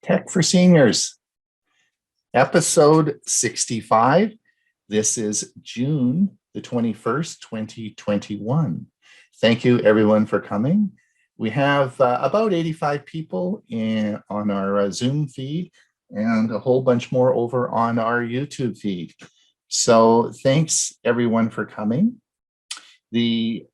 Tech for Seniors, episode 65. This is June the 21st, 2021. Thank you, everyone, for coming. We have about 85 people on our Zoom feed and a whole bunch more over on our YouTube feed. So thanks, everyone, for coming. We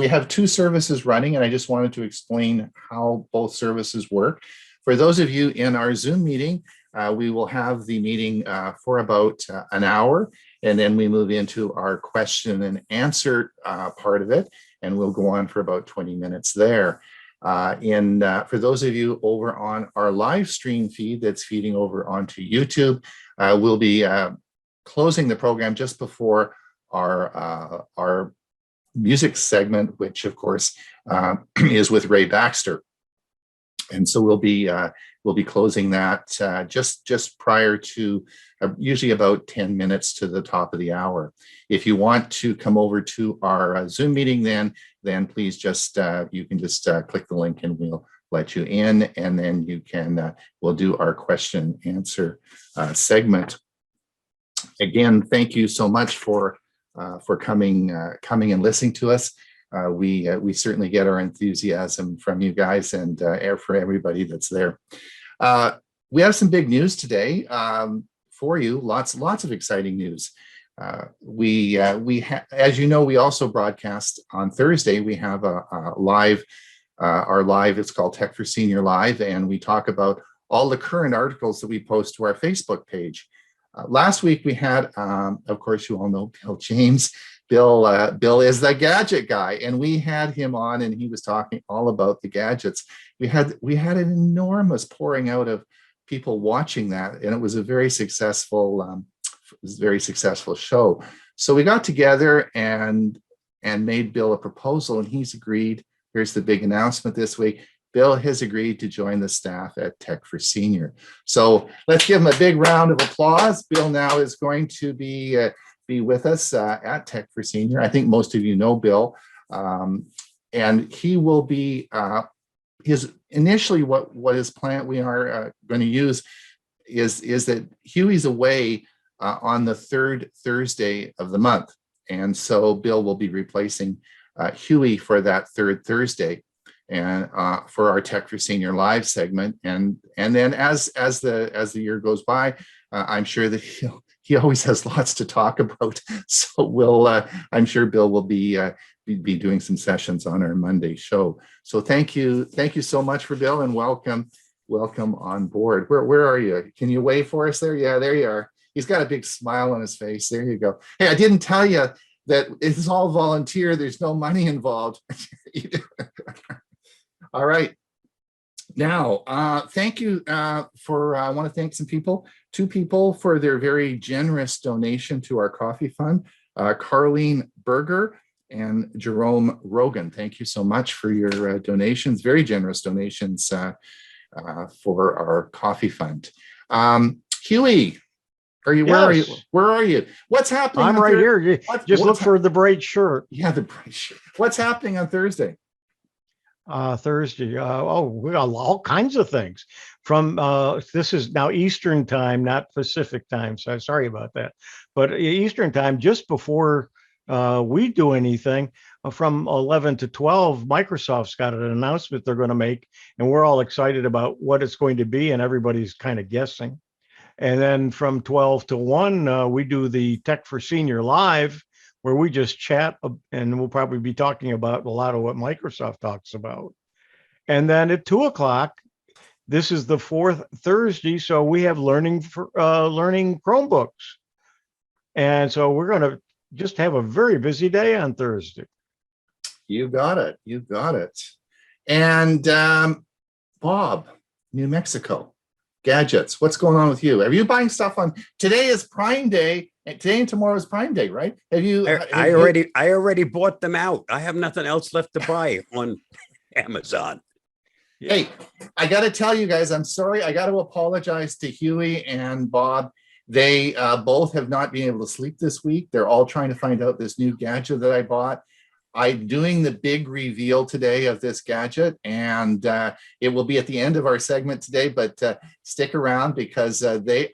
have two services running, and I just wanted to explain how both services work. For those of you in our Zoom meeting, we will have the meeting for about an hour, and then we move into our question and answer part of it, and we'll go on for about 20 minutes there. For those of you over on our live stream feed that's feeding over onto YouTube, we'll be closing the program just before our music segment, which of course is with Ray Baxter. And so we'll be closing that just prior to usually about 10 minutes to the top of the hour. If you want to come over to our Zoom meeting, then please just you can just click the link and we'll let you in, and then you can we'll do our question answer segment. Again, thank you so much for coming and listening to us. We certainly get our enthusiasm from you guys and for everybody that's there. We have some big news today for you. Lots of exciting news. As you know, we also broadcast on Thursday. We have a live, our live. It's called Tech for Senior Live, and we talk about all the current articles that we post to our Facebook page. Last week we had, of course, you all know Bill James. Bill is the gadget guy, and we had him on, and he was talking all about the gadgets. We had an enormous pouring out of people watching that, and it was a very successful show. So we got together and made Bill a proposal, and he's agreed. Here's the big announcement this week. Bill has agreed to join the staff at Tech for Senior. So let's give him a big round of applause. Bill now is going to be with us at Tech for Senior. I think most of you know Bill, and he will be initially what his plan we are going to use is that Hewie's away on the third Thursday of the month, and so Bill will be replacing Hewie for that third Thursday, and for our Tech for Senior Live segment, and then as the year goes by, I'm sure that he always has lots to talk about. So I'm sure Bill will be doing some sessions on our Monday show. So thank you so much for Bill, and welcome on board. Where are you? Can you wave for us there? Yeah, there you are. He's got a big smile on his face. There you go. Hey, I didn't tell you that it's all volunteer. There's no money involved. All right. Now, thank you I want to thank two people for their very generous donation to our coffee fund, Carlene Berger and Jerome Rogan. Thank you so much for your donations, very generous donations for our coffee fund. Hewie, Yes. Where are you? What's happening? I'm right here. Just look for the bright shirt. Yeah, the bright shirt. What's happening on Thursday? Thursday. We got all kinds of things. From this is now Eastern time, not Pacific time. So sorry about that. But Eastern time, just before we do anything, from 11 to 12, Microsoft's got an announcement they're going to make, and we're all excited about what it's going to be, and everybody's kind of guessing. And then from 12 to 1, we do the Tech for Senior Live, where we just chat, and we'll probably be talking about a lot of what Microsoft talks about. And then at 2 o'clock, this is the fourth Thursday, so we have learning Chromebooks. And so we're going to just have a very busy day on Thursday. You got it. And Bob, New Mexico, gadgets. What's going on with you? Are you buying stuff on? Today is Prime Day. Today and tomorrow is Prime Day, right? I already bought them out. I have nothing else left to buy on Amazon. Hey, I got to tell you guys, I'm sorry. I got to apologize to Hewie and Bob. They both have not been able to sleep this week. They're all trying to find out this new gadget that I bought. I'm doing the big reveal today of this gadget, and it will be at the end of our segment today, but stick around because they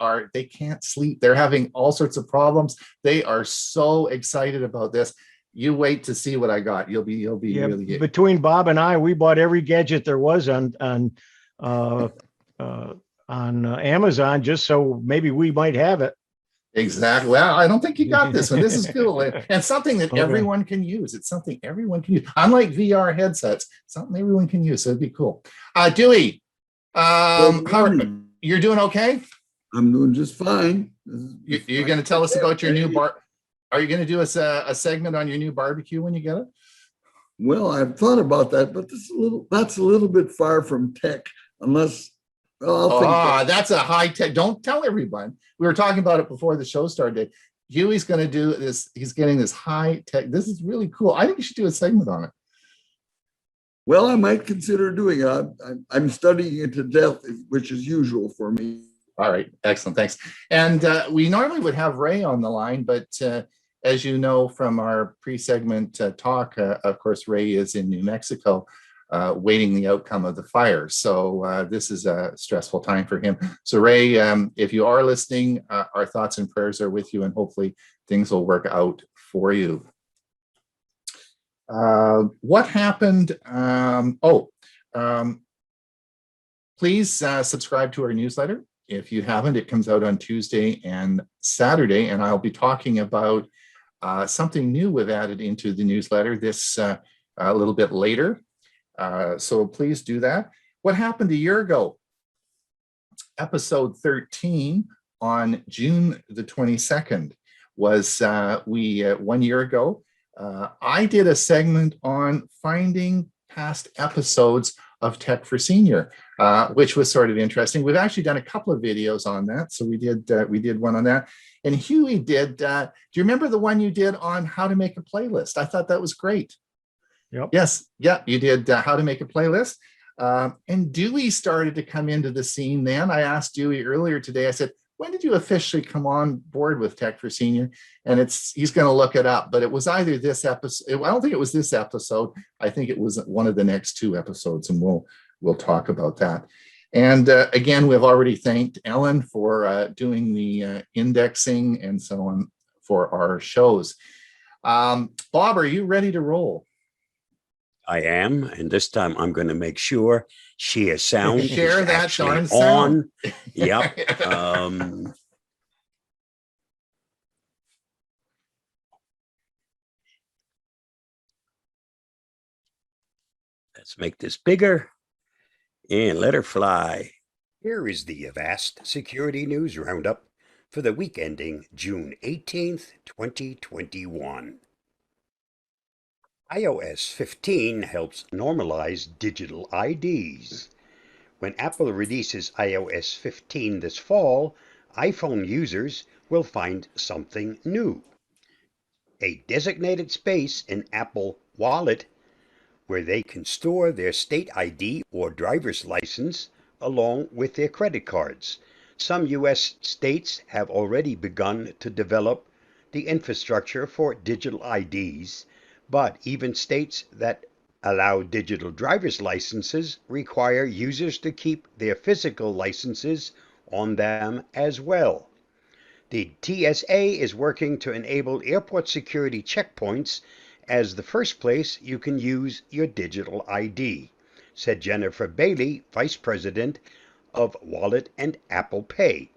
can't sleep. They're having all sorts of problems. They are so excited about this. You wait to see what I got. You'll be really between Bob and I, we bought every gadget there was on Amazon just so maybe we might have it. Exactly. Well, I don't think you got this one. This is cool. And something that Okay. everyone can use. It's something everyone can use. Unlike VR headsets, something everyone can use. So it'd be cool. Dewey, you're doing okay? I'm doing just fine. You're going to tell us about your new bar. Are you going to do us a segment on your new barbecue when you get it? Well, I've thought about that, but that's a little bit far from tech, unless. That's a high tech. Don't tell everyone. We were talking about it before the show started. Huey's going to do this. He's getting this high tech. This is really cool. I think you should do a segment on it. Well, I might consider doing it. I'm studying it to death, which is usual for me. All right. Excellent. Thanks. And we normally would have Ray on the line, but as you know from our pre-segment talk, of course, Ray is in New Mexico waiting the outcome of the fire. So this is a stressful time for him. So Ray, if you are listening, our thoughts and prayers are with you, and hopefully things will work out for you. What happened? Please subscribe to our newsletter. If you haven't, it comes out on Tuesday and Saturday, and I'll be talking about something new we've added into the newsletter this a little bit later. So please do that. What happened a year ago? Episode 13 on June the 22nd was 1 year ago. I did a segment on finding past episodes of Tech for Senior, which was sort of interesting. We've actually done a couple of videos on that. So we did one on that. And Hewie did, do you remember the one you did on how to make a playlist? I thought that was great. Yep. Yes. Yeah, you did how to make a playlist. And Dewey started to come into the scene then. I asked Dewey earlier today, I said, when did you officially come on board with Tech for Senior? And he's going to look it up, but it was either this episode. I don't think it was this episode. I think it was one of the next two episodes, and we'll talk about that. And again, we've already thanked Ellen for doing the indexing and so on for our shows. Bob, are you ready to roll? I am, and this time I'm going to make sure share sound. Share is that actually darn sound. on. Yep. Let's make this bigger and let her fly. Here is the Avast Security News Roundup for the week ending June 18th, 2021. iOS 15 helps normalize digital IDs. When Apple releases iOS 15 this fall, iPhone users will find something new. A designated space in Apple Wallet where they can store their state ID or driver's license along with their credit cards. Some U.S. states have already begun to develop the infrastructure for digital IDs, but even states that allow digital driver's licenses require users to keep their physical licenses on them as well. The TSA is working to enable airport security checkpoints as the first place you can use your digital ID, said Jennifer Bailey, Vice President of Wallet and Apple Pay.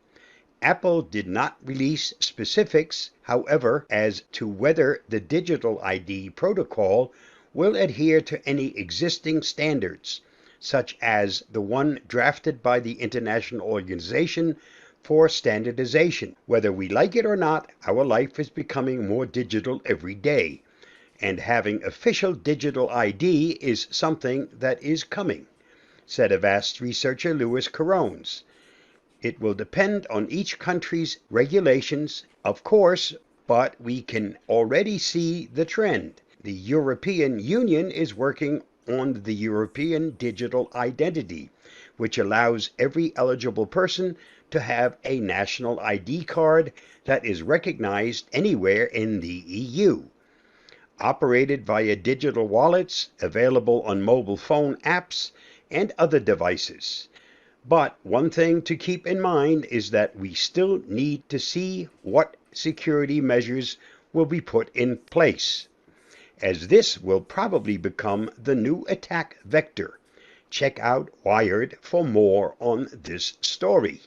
Apple did not release specifics, however, as to whether the digital ID protocol will adhere to any existing standards, such as the one drafted by the International Organization for Standardization. Whether we like it or not, our life is becoming more digital every day, and having official digital ID is something that is coming, said Avast researcher Louis Carones. It will depend on each country's regulations, of course, but we can already see the trend. The European Union is working on the European Digital Identity, which allows every eligible person to have a national ID card that is recognized anywhere in the EU. operated via digital wallets, available on mobile phone apps and other devices. But one thing to keep in mind is that we still need to see what security measures will be put in place, as this will probably become the new attack vector. Check out Wired for more on this story.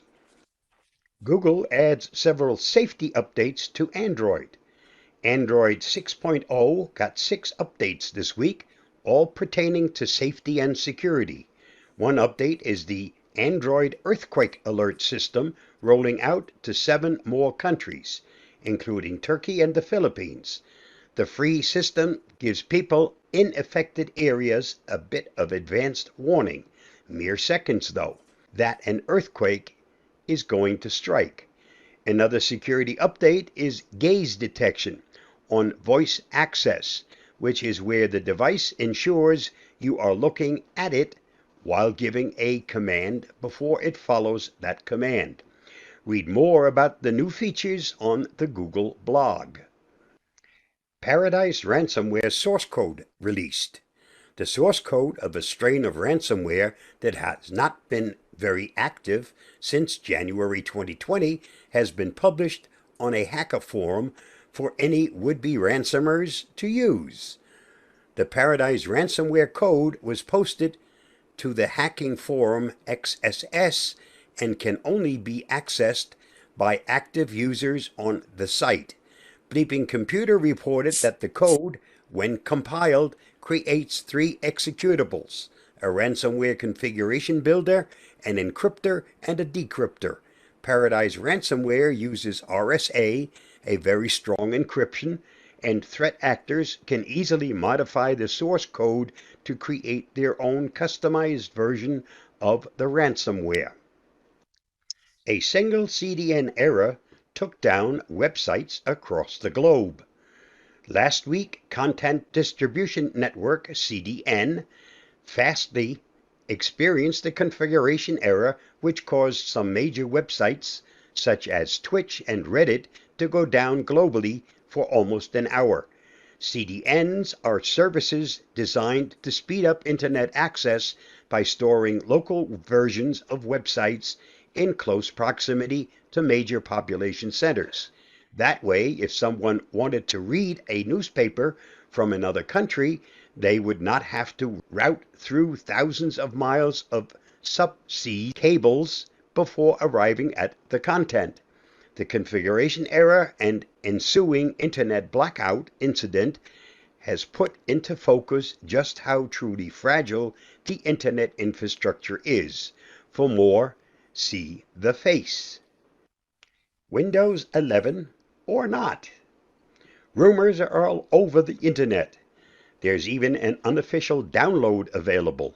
Google adds several safety updates to Android. Android 6.0 got 6 updates this week, all pertaining to safety and security. One update is the Android Earthquake Alert system, rolling out to 7 more countries, including Turkey and the Philippines. The free system gives people in affected areas a bit of advanced warning, mere seconds though, that an earthquake is going to strike. Another security update is gaze detection on voice access, which is where the device ensures you are looking at it while giving a command before it follows that command. Read more about the new features on the Google blog. Paradise ransomware source code released. The source code of a strain of ransomware that has not been very active since January 2020 has been published on a hacker forum for any would-be ransomers to use. The Paradise ransomware code was posted to the hacking forum XSS and can only be accessed by active users on the site. Bleeping Computer reported that the code, when compiled, creates 3 executables: a ransomware configuration builder, an encryptor, and a decryptor. Paradise ransomware uses RSA, a very strong encryption, and threat actors can easily modify the source code to create their own customized version of the ransomware. A single CDN error took down websites across the globe. Last week, Content Distribution Network, CDN, Fastly, experienced a configuration error which caused some major websites, such as Twitch and Reddit, to go down globally for almost an hour. CDNs are services designed to speed up internet access by storing local versions of websites in close proximity to major population centers. That way, if someone wanted to read a newspaper from another country, they would not have to route through thousands of miles of subsea cables before arriving at the content. The configuration error and ensuing internet blackout incident has put into focus just how truly fragile the internet infrastructure is. For more, see the face. Windows 11 or not? Rumors are all over the internet. There's even an unofficial download available.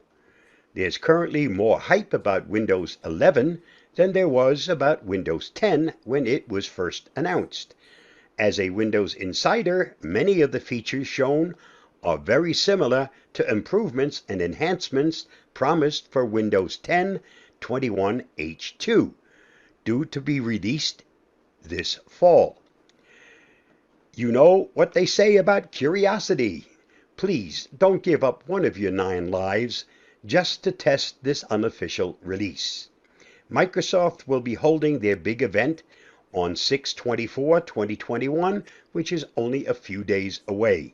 There's currently more hype about Windows 11 than there was about Windows 10 when it was first announced. As a Windows insider, many of the features shown are very similar to improvements and enhancements promised for Windows 10 21H2, due to be released this fall. You know what they say about curiosity. Please don't give up one of your 9 lives just to test this unofficial release. Microsoft will be holding their big event on 6/24/2021, which is only a few days away.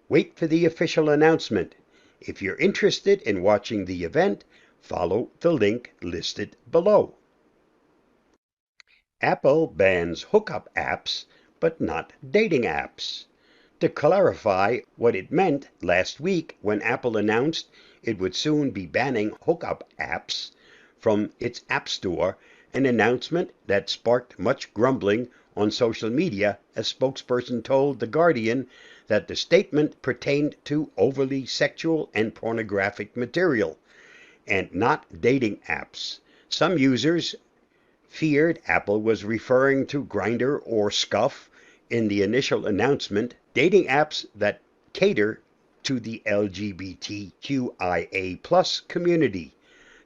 Wait for the official announcement. If you're interested in watching the event, follow the link listed below. Apple bans hookup apps, but not dating apps. To clarify what it meant last week when Apple announced it would soon be banning hookup apps from its App Store, an announcement that sparked much grumbling on social media. A spokesperson told The Guardian that the statement pertained to overly sexual and pornographic material, and not dating apps. Some users feared Apple was referring to Grindr or Scuff in the initial announcement, dating apps that cater to the LGBTQIA+ community.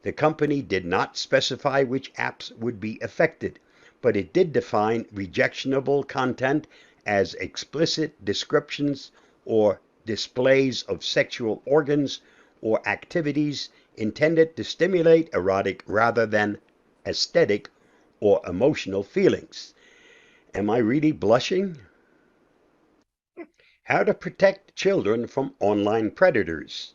The company did not specify which apps would be affected, but it did define rejectionable content as explicit descriptions or displays of sexual organs or activities intended to stimulate erotic rather than aesthetic or emotional feelings. Am I really blushing? How to protect children from online predators.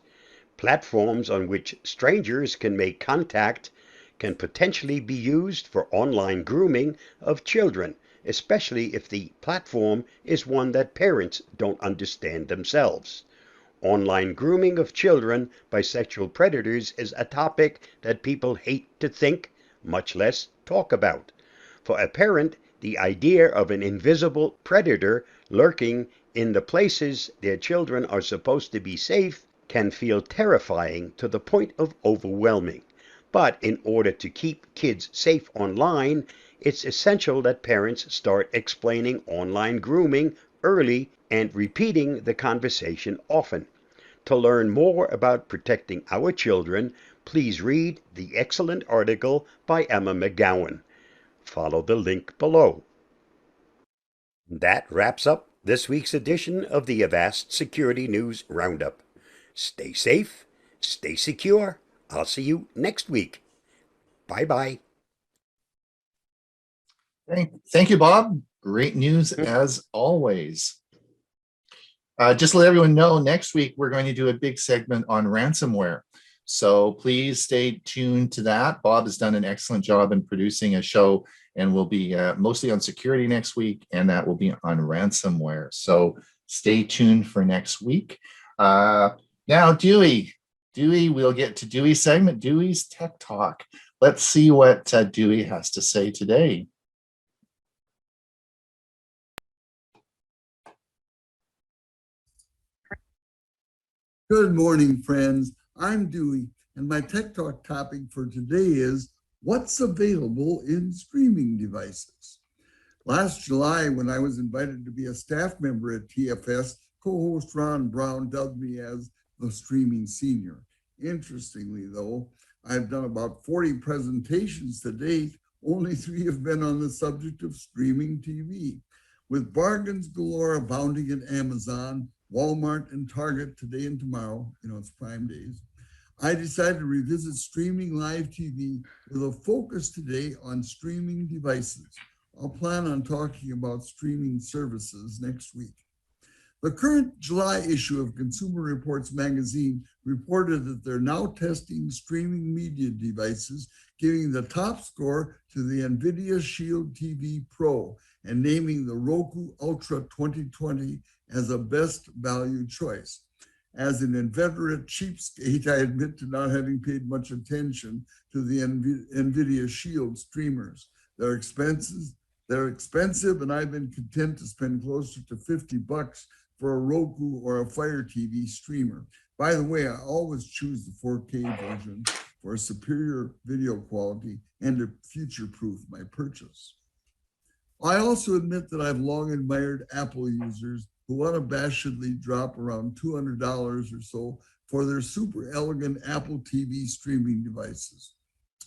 Platforms on which strangers can make contact can potentially be used for online grooming of children, especially if the platform is one that parents don't understand themselves. Online grooming of children by sexual predators is a topic that people hate to think, much less talk about. For a parent, the idea of an invisible predator lurking in the places their children are supposed to be safe can feel terrifying to the point of overwhelming. But in order to keep kids safe online, it's essential that parents start explaining online grooming early and repeating the conversation often. To learn more about protecting our children, please read the excellent article by Emma McGowan. Follow the link below. That wraps up this week's edition of the Avast Security News Roundup. Stay safe, stay secure. I'll see you next week. Bye-bye. Thank you, Bob. Great news as always. Just to let everyone know, next week we're going to do a big segment on ransomware. So please stay tuned to that. Bob has done an excellent job in producing a show, and will be mostly on security next week, and that will be on ransomware. So stay tuned for next week. Now, Dewey, we'll get to Dewey's segment, Dewey's Tech Talk. Let's see what Dewey has to say today. Good morning, friends. I'm Dewey, and my Tech Talk topic for today is what's available in streaming devices. Last July, when I was invited to be a staff member at TFS, co-host Ron Brown dubbed me as the streaming senior. Interestingly, though, I've done about 40 presentations to date. Only 3 have been on the subject of streaming TV. With bargains galore abounding at Amazon, Walmart, and Target today and tomorrow, it's Prime Days, I decided to revisit streaming live TV with a focus today on streaming devices. I'll plan on talking about streaming services next week. The current July issue of Consumer Reports magazine reported that they're now testing streaming media devices, giving the top score to the NVIDIA Shield TV Pro and naming the Roku Ultra 2020 as a best value choice. As an inveterate cheapskate, I admit to not having paid much attention to the NVIDIA Shield streamers. They're expensive, and I've been content to spend closer to $50 for a Roku or a Fire TV streamer. By the way, I always choose the 4K version for a superior video quality and to future-proof my purchase. I also admit that I've long admired Apple users who unabashedly drop around $200 or so for their super elegant Apple TV streaming devices.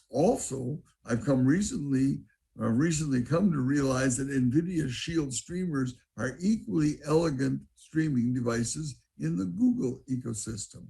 Also, I've recently come to realize that NVIDIA Shield streamers are equally elegant streaming devices in the Google ecosystem.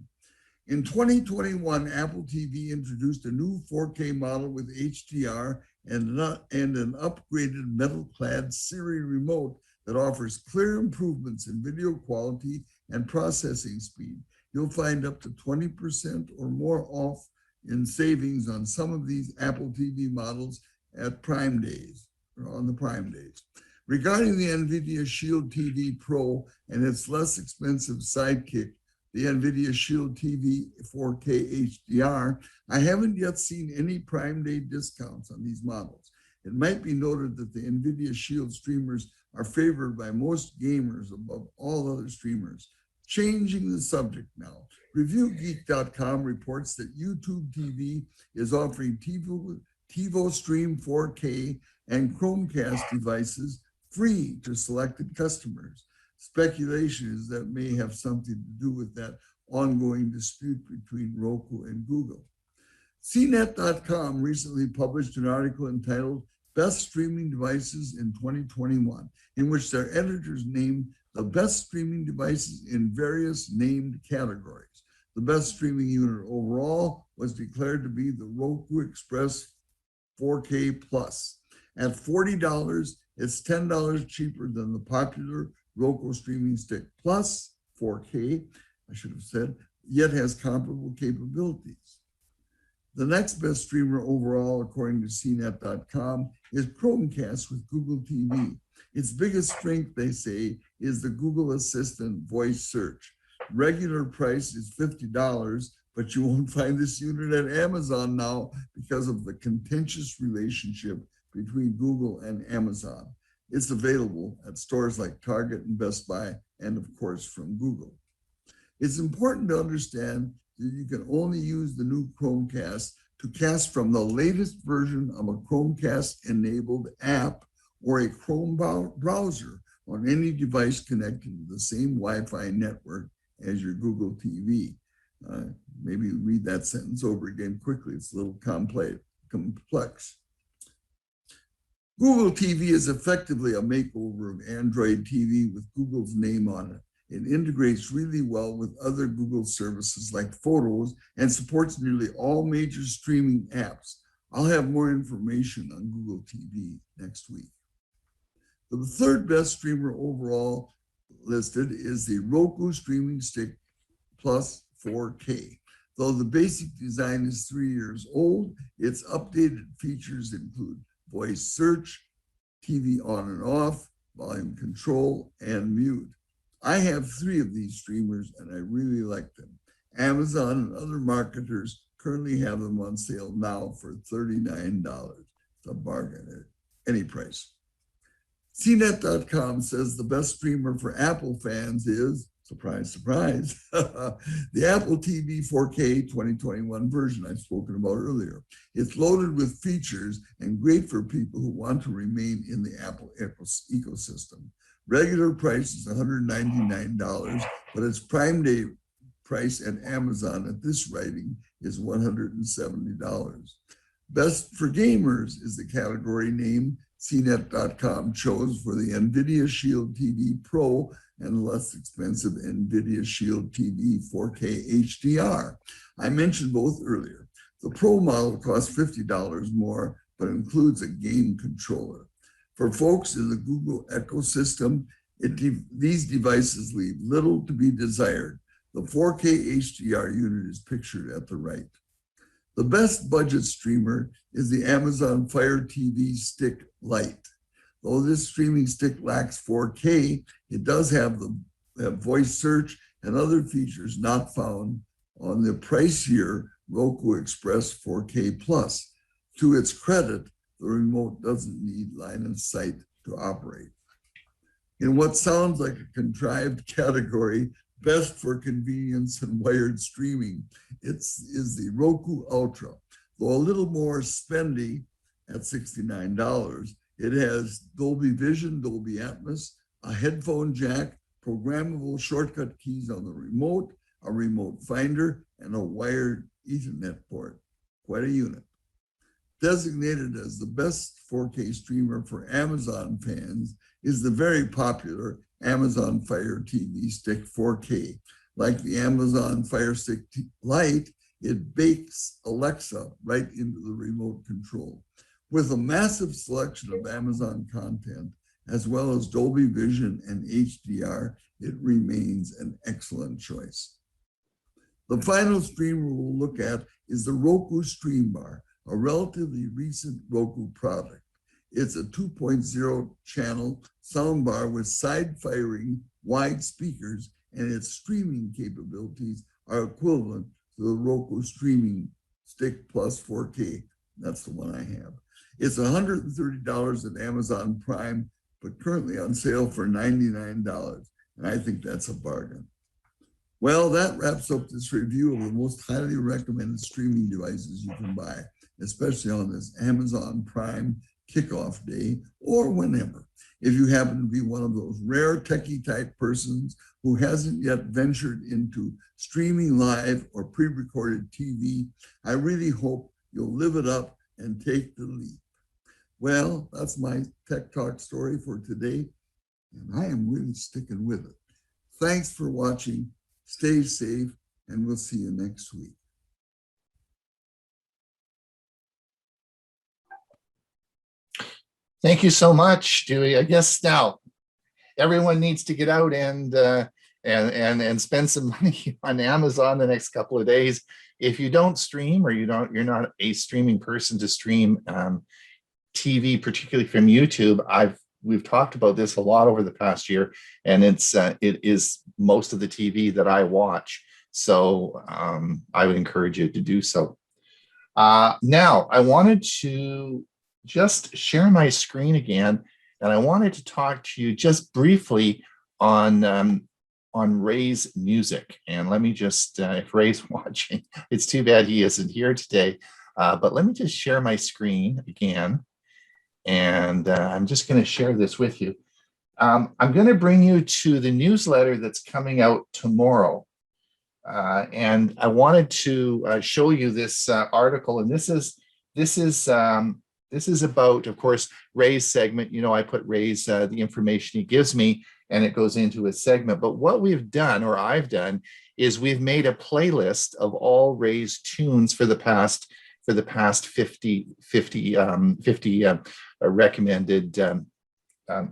In 2021, Apple TV introduced a new 4K model with HDR and an upgraded metal-clad Siri remote that offers clear improvements in video quality and processing speed. You'll find up to 20% or more off in savings on some of these Apple TV models at Prime Days, or on the Prime Days. Regarding the NVIDIA Shield TV Pro and its less expensive sidekick, the NVIDIA Shield TV 4K HDR, I haven't yet seen any Prime Day discounts on these models. It might be noted that the NVIDIA Shield streamers are favored by most gamers above all other streamers. Changing the subject now, ReviewGeek.com reports that YouTube TV is offering TiVo Stream 4K and Chromecast devices free to selected customers. Speculation is that may have something to do with that ongoing dispute between Roku and Google. CNET.com recently published an article entitled Best Streaming Devices in 2021, in which their editors named the best streaming devices in various named categories. The best streaming unit overall was declared to be the Roku Express 4K Plus. At $40, it's $10 cheaper than the popular Roku Streaming Stick Plus 4K, I should have said, yet has comparable capabilities. The next best streamer overall, according to CNET.com, is Chromecast with Google TV. Its biggest strength, they say, is the Google Assistant voice search. Regular price is $50, but you won't find this unit at Amazon now because of the contentious relationship between Google and Amazon. It's available at stores like Target and Best Buy, and of course from Google. It's important to understand that you can only use the new Chromecast to cast from the latest version of a Chromecast-enabled app or a Chrome browser on any device connected to the same Wi-Fi network as your Google TV. Maybe read that sentence over again quickly. It's a little complex. Google TV is effectively a makeover of Android TV with Google's name on it. It integrates really well with other Google services like Photos and supports nearly all major streaming apps. I'll have more information on Google TV next week. The third best streamer overall listed is the Roku Streaming Stick Plus 4K. Though the basic design is 3 years old, its updated features include voice search, TV on and off, volume control, and mute. I have 3 of these streamers and I really like them. Amazon and other marketers currently have them on sale now for $39. It's a bargain at any price. CNET.com says the best streamer for Apple fans is, surprise, surprise, the Apple TV 4K 2021 version I've spoken about earlier. It's loaded with features and great for people who want to remain in the Apple ecosystem. Regular price is $199, but its Prime Day price at Amazon at this writing is $170. Best for gamers is the category name CNET.com chose for the NVIDIA Shield TV Pro and less expensive NVIDIA Shield TV 4K HDR. I mentioned both earlier. The Pro model costs $50 more, but includes a game controller. For folks in the Google ecosystem, these devices leave little to be desired. The 4K HDR unit is pictured at the right. The best budget streamer is the Amazon Fire TV Stick Lite. Though this streaming stick lacks 4K, it does have the voice search and other features not found on the pricier Roku Express 4K Plus. To its credit, the remote doesn't need line of sight to operate. In what sounds like a contrived category, best for convenience and wired streaming, is the Roku Ultra. Though a little more spendy at $69, it has Dolby Vision, Dolby Atmos, a headphone jack, programmable shortcut keys on the remote, a remote finder, and a wired Ethernet port. Quite a unit. Designated as the best 4K streamer for Amazon fans is the very popular Amazon Fire TV Stick 4K. Like the Amazon Fire Stick Lite, it bakes Alexa right into the remote control. With a massive selection of Amazon content, as well as Dolby Vision and HDR, it remains an excellent choice. The final streamer we'll look at is the Roku Stream Bar, a relatively recent Roku product. It's a 2.0 channel soundbar with side-firing wide speakers, and its streaming capabilities are equivalent to the Roku Streaming Stick Plus 4K. That's the one I have. It's $130 at Amazon Prime, but currently on sale for $99. And I think that's a bargain. Well, that wraps up this review of the most highly recommended streaming devices you can buy, especially on this Amazon Prime kickoff day or whenever. If you happen to be one of those rare techie type persons who hasn't yet ventured into streaming live or pre-recorded TV, I really hope you'll live it up and take the leap. Well, that's my Tech Talk story for today. and I am really sticking with it. Thanks for watching. Stay safe, and we'll see you next week. Thank you so much, Dewey. I guess now everyone needs to get out and spend some money on Amazon the next couple of days. If you don't stream, or you're not a streaming person to stream TV, particularly from YouTube, we've talked about this a lot over the past year, and it is most of the TV that I watch. So I would encourage you to do so. Now I wanted to just share my screen again, and I wanted to talk to you just briefly on Ray's music. And let me just, if Ray's watching, it's too bad he isn't here today, but let me just share my screen again. And I'm just going to share this with you. I'm going to bring you to the newsletter that's coming out tomorrow. And I wanted to show you this article, and this is about, of course, Ray's segment. You know, I put Ray's the information he gives me, and it goes into his segment. But what we've done, or I've done, is we've made a playlist of all Ray's tunes for the past 50 recommended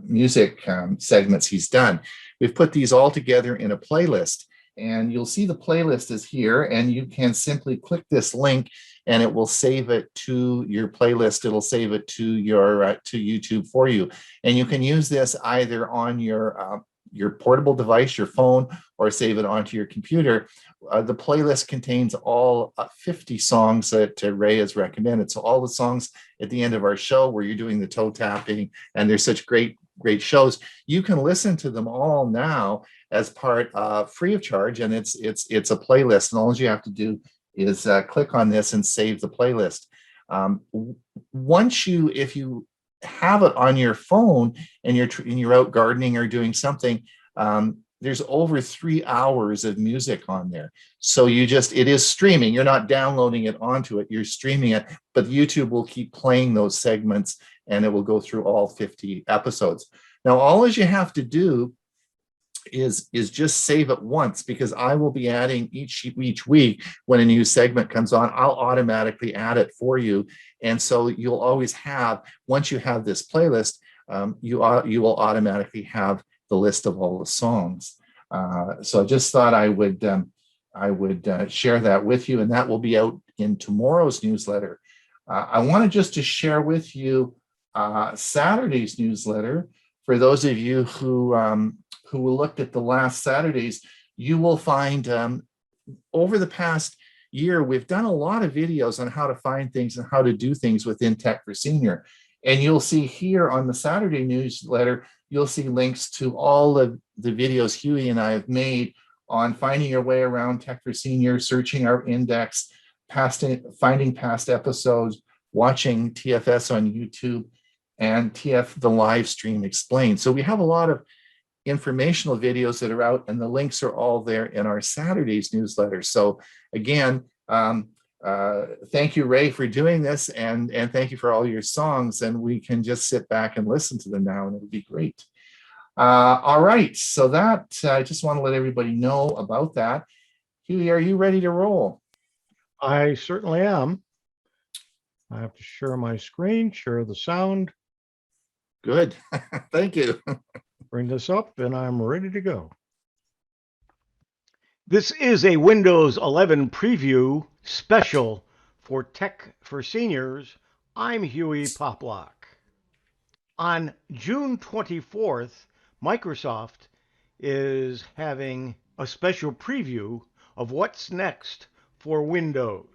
music segments he's done. We've put these all together in a playlist, and you'll see the playlist is here, and you can simply click this link and it will save it to your playlist. It'll save it to your to YouTube for you, and you can use this either on your portable device, your phone, or save it onto your computer. The playlist contains all 50 songs that Ray has recommended. So all the songs at the end of our show where you're doing the toe tapping, and there's such great shows, you can listen to them all now as part free of charge, and it's a playlist, and all you have to do is click on this and save the playlist. If you have it on your phone and you're out gardening or doing something, there's over 3 hours of music on there. So it is streaming. You're not downloading it onto it, you're streaming it, but YouTube will keep playing those segments, and it will go through all 50 episodes. Now, all you have to do is just save it once, because I will be adding each week when a new segment comes on. I'll automatically add it for you, and so you'll always have, once you have this playlist, you will automatically have the list of all the songs. So I just thought I would share that with you, and that will be out in tomorrow's newsletter. I wanted just to share with you Saturday's newsletter. For those of you who looked at the last Saturdays, you will find over the past year, we've done a lot of videos on how to find things and how to do things within Tech for Senior. And you'll see here on the Saturday newsletter, you'll see links to all of the videos Hewie and I have made on finding your way around Tech for Senior, searching our index, finding past episodes, watching TFS on YouTube, and TF the live stream explained. So we have a lot of informational videos that are out, and the links are all there in our Saturday's newsletter. So again, thank you, Ray, for doing this, and thank you for all your songs, and we can just sit back and listen to them now, and it'll be great. All right, so that I just want to let everybody know about that. Hewie, are you ready to roll? I certainly am. I have to share my screen, share the sound. Good. Thank you. Bring this up, and I'm ready to go. This is a Windows 11 preview special for Tech for Seniors. I'm Hewie Poplock. On June 24th, Microsoft is having a special preview of what's next for Windows.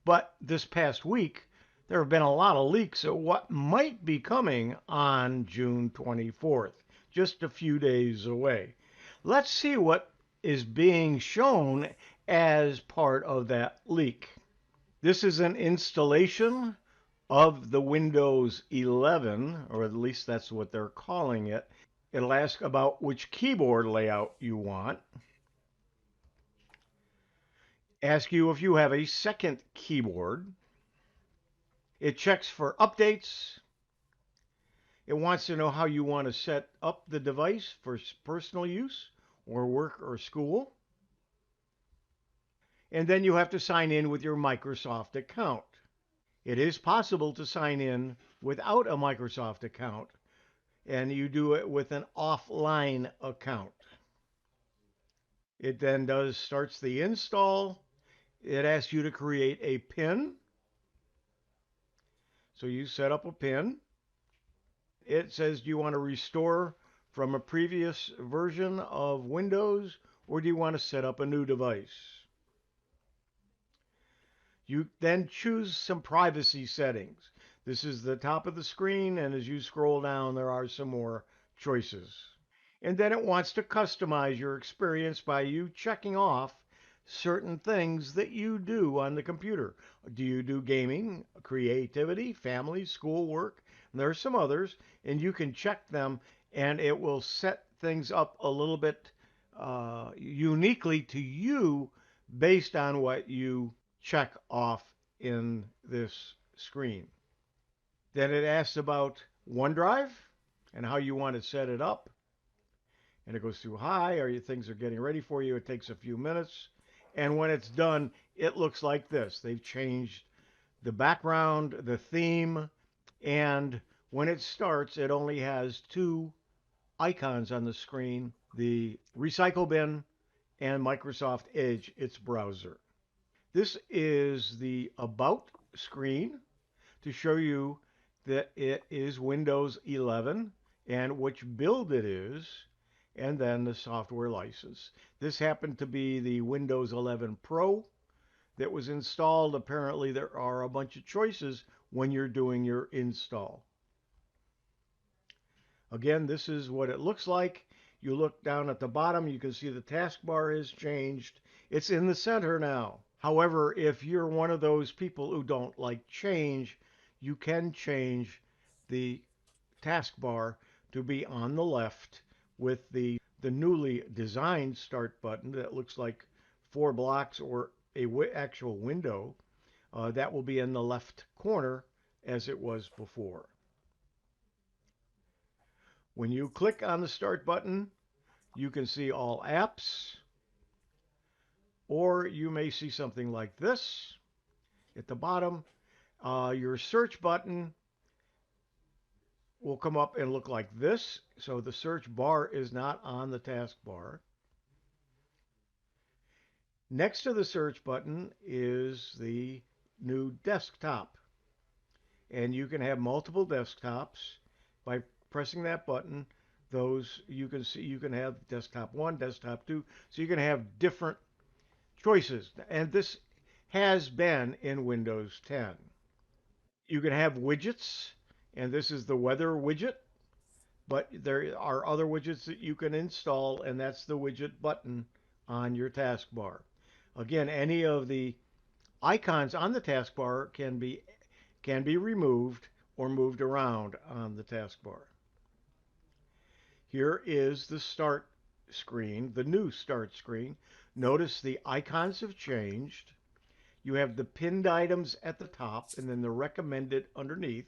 But this past week, there have been a lot of leaks of what might be coming on June 24th, just a few days away. Let's see what is being shown as part of that leak. This is an installation of the Windows 11, or at least that's what they're calling it. It'll ask about which keyboard layout you want. Ask you if you have a second keyboard. It checks for updates. It wants to know how you want to set up the device for personal use or work or school. And then you have to sign in with your Microsoft account. It is possible to sign in without a Microsoft account, and you do it with an offline account. It then starts the install. It asks you to create a PIN. So you set up a PIN. It says, do you want to restore from a previous version of Windows, or do you want to set up a new device? You then choose some privacy settings. This is the top of the screen, and as you scroll down, there are some more choices. And then it wants to customize your experience by you checking off certain things that you do on the computer. Do you do gaming, creativity, family, schoolwork? And there are some others, and you can check them, and it will set things up a little bit uniquely to you based on what you check off in this screen. Then it asks about OneDrive and how you want to set it up. And it goes through hi, or things are getting ready for you. It takes a few minutes. And when it's done, it looks like this. They've changed the background, the theme, and when it starts, it only has two icons on the screen, the recycle bin and Microsoft Edge, its browser. This is the About screen to show you that it is Windows 11 and which build it is, and then the software license. This happened to be the Windows 11 Pro that was installed. Apparently, there are a bunch of choices when you're doing your install. Again, this is what it looks like. You look down at the bottom, you can see the taskbar is changed. It's in the center now. However, if you're one of those people who don't like change, you can change the taskbar to be on the left with the newly designed start button that looks like four blocks or a actual window. That will be in the left corner as it was before. When you click on the start button, you can see all apps, or you may see something like this at the bottom. Your search button will come up and look like this. So the search bar is not on the taskbar. Next to the search button is the new desktop. And you can have multiple desktops by pressing that button. Those you can see, you can have desktop 1, desktop 2. So you can have different choices. And this has been in Windows 10. You can have widgets, and this is the weather widget. But there are other widgets that you can install, and that's the widget button on your taskbar. Again, any of the icons on the taskbar can be removed or moved around on the taskbar. Here is the start screen, the new start screen. Notice the icons have changed. You have the pinned items at the top and then the recommended underneath.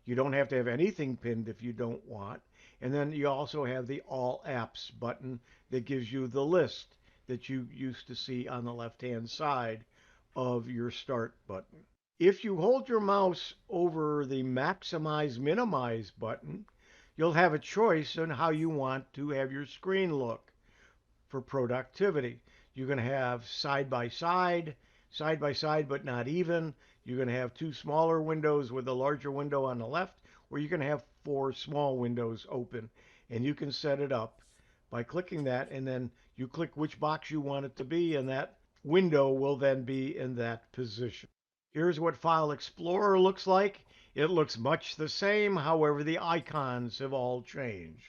You don't have to have anything pinned if you don't want. And then you also have the All Apps button that gives you the list that you used to see on the left-hand side of your Start button. If you hold your mouse over the Maximize Minimize button, you'll have a choice on how you want to have your screen look for productivity. You can have side by side, but not even. You're going to have two smaller windows with a larger window on the left, or you can have four small windows open. And you can set it up by clicking that, and then you click which box you want it to be, and that window will then be in that position. Here's what File Explorer looks like. It looks much the same, however, the icons have all changed.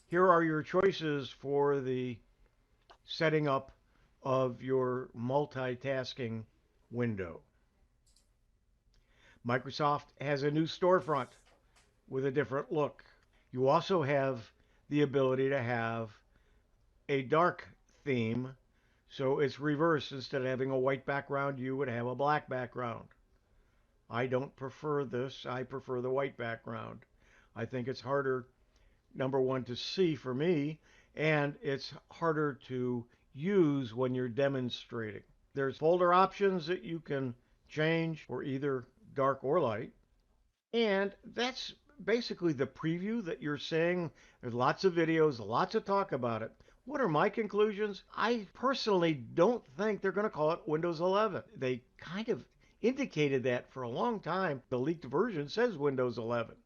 Here are your choices for the setting up of your multitasking window. Microsoft has a new storefront with a different look. You also have the ability to have a dark theme, so it's reversed. Instead of having a white background, you would have a black background. I don't prefer this. I prefer the white background. I think it's harder, number one, to see for me, and it's harder to use when you're demonstrating. There's folder options that you can change for either dark or light. And that's basically the preview that you're seeing. There's lots of videos, lots of talk about it. What are my conclusions? I personally don't think they're going to call it Windows 11. They kind of indicated that for a long time. The leaked version says Windows 11.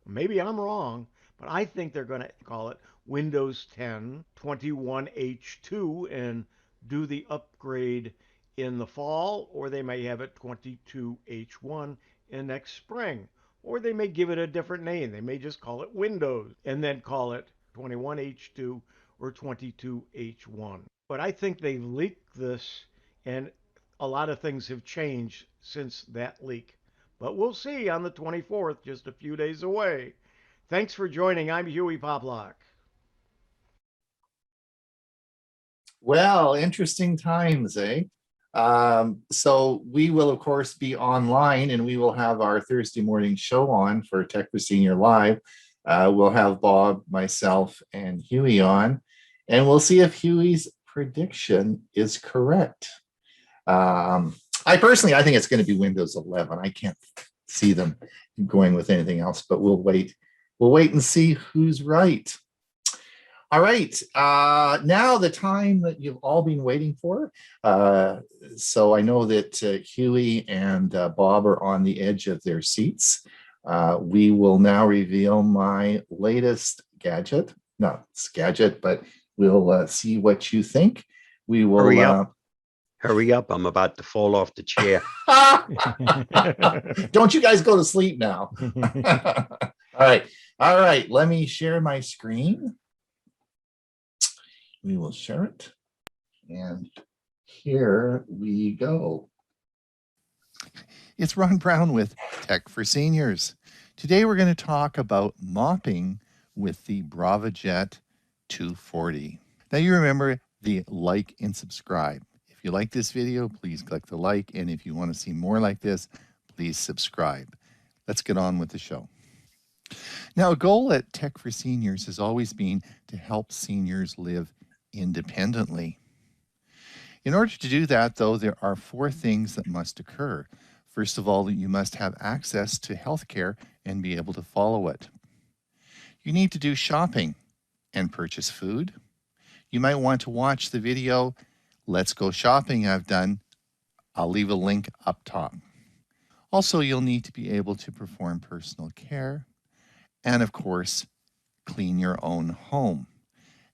Maybe I'm wrong, but I think they're going to call it Windows 10 21H2 and do the upgrade in the fall, or they may have it 22H1 in next spring. Or they may give it a different name. They may just call it Windows and then call it 21H2 or 22H1. But I think they leaked this, and a lot of things have changed since that leak. But we'll see on the 24th, just a few days away. Thanks for joining. I'm Hewie Poplock. Well, interesting times, eh? So we will, of course, be online, and we will have our Thursday morning show on for Tech for Senior Live. We'll have Bob, myself, and Hewie on, and we'll see if Hewie's prediction is correct. I think it's going to be Windows 11. I can't see them going with anything else, but we'll wait. We'll wait and see who's right. All right, now the time that you've all been waiting for. So I know that Hewie and Bob are on the edge of their seats. We will now reveal my latest gadget. No, it's gadget, but we'll see what you think. We will Hurry up. Hurry up. I'm about to fall off the chair. Don't you guys go to sleep now. All right. Let me share my screen. We will share it. And here we go. It's Ron Brown with Tech for Seniors. Today we're going to talk about mopping with the Braava Jet 240. Now you remember the like and subscribe. If you like this video, please click the like. And if you want to see more like this, please subscribe. Let's get on with the show. Now, a goal at Tech for Seniors has always been to help seniors live independently. In order to do that, though, there are 4 things that must occur. First of all, you must have access to health care and be able to follow it. You need to do shopping and purchase food. You might want to watch the video, Let's Go Shopping I've done. I'll leave a link up top. Also, you'll need to be able to perform personal care and, of course, clean your own home.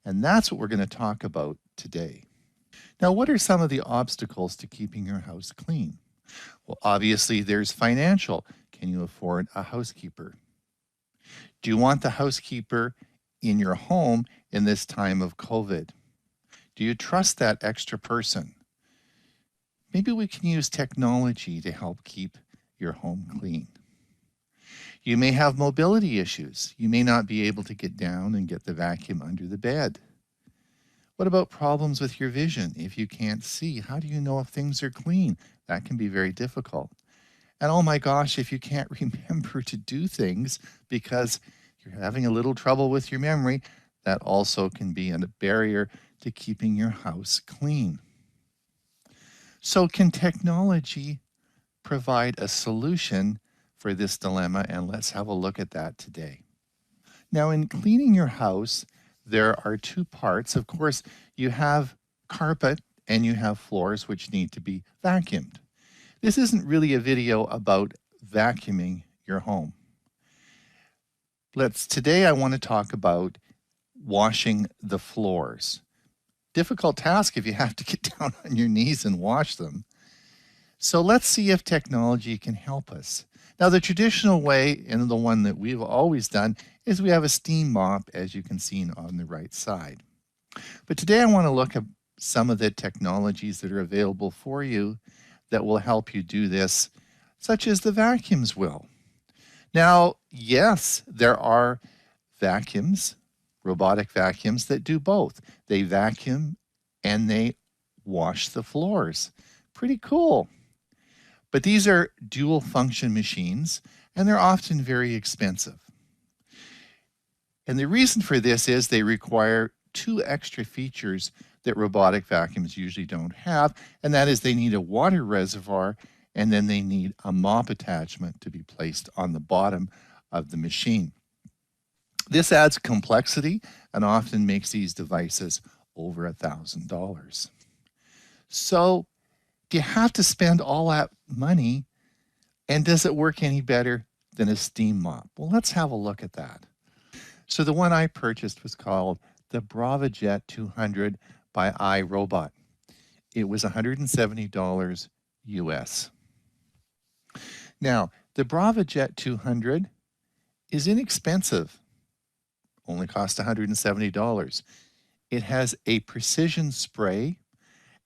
And that's what we're going to talk about today. Now, what are some of the obstacles to keeping your house clean? Well, obviously, there's financial. Can you afford a housekeeper? Do you want the housekeeper in your home in this time of COVID? Do you trust that extra person? Maybe we can use technology to help keep your home clean. You may have mobility issues. You may not be able to get down and get the vacuum under the bed. What about problems with your vision? If you can't see, how do you know if things are clean? That can be very difficult. And oh my gosh, if you can't remember to do things because you're having a little trouble with your memory, that also can be a barrier to keeping your house clean. So can technology provide a solution for this dilemma? And let's have a look at that today. Now, in cleaning your house, there are 2 parts. Of course, you have carpet and you have floors which need to be vacuumed. This isn't really a video about vacuuming your home. Today I want to talk about washing the floors. Difficult task if you have to get down on your knees and wash them. So let's see if technology can help us. Now, the traditional way, and the one that we've always done, is we have a steam mop, as you can see on the right side. But today I want to look at some of the technologies that are available for you that will help you do this, such as the vacuums will. Now, yes, there are vacuums, robotic vacuums, that do both. They vacuum and they wash the floors. Pretty cool. But these are dual function machines, and they're often very expensive. And the reason for this is they require 2 extra features that robotic vacuums usually don't have, and that is they need a water reservoir, and then they need a mop attachment to be placed on the bottom of the machine. This adds complexity and often makes these devices over $1,000. So do you have to spend all that money, and does it work any better than a steam mop? Well, let's have a look at that. So the one I purchased was called the Braava Jet 200 by iRobot. It was $170 US. Now, the Braava Jet 200 is inexpensive, only costs $170. It has a precision spray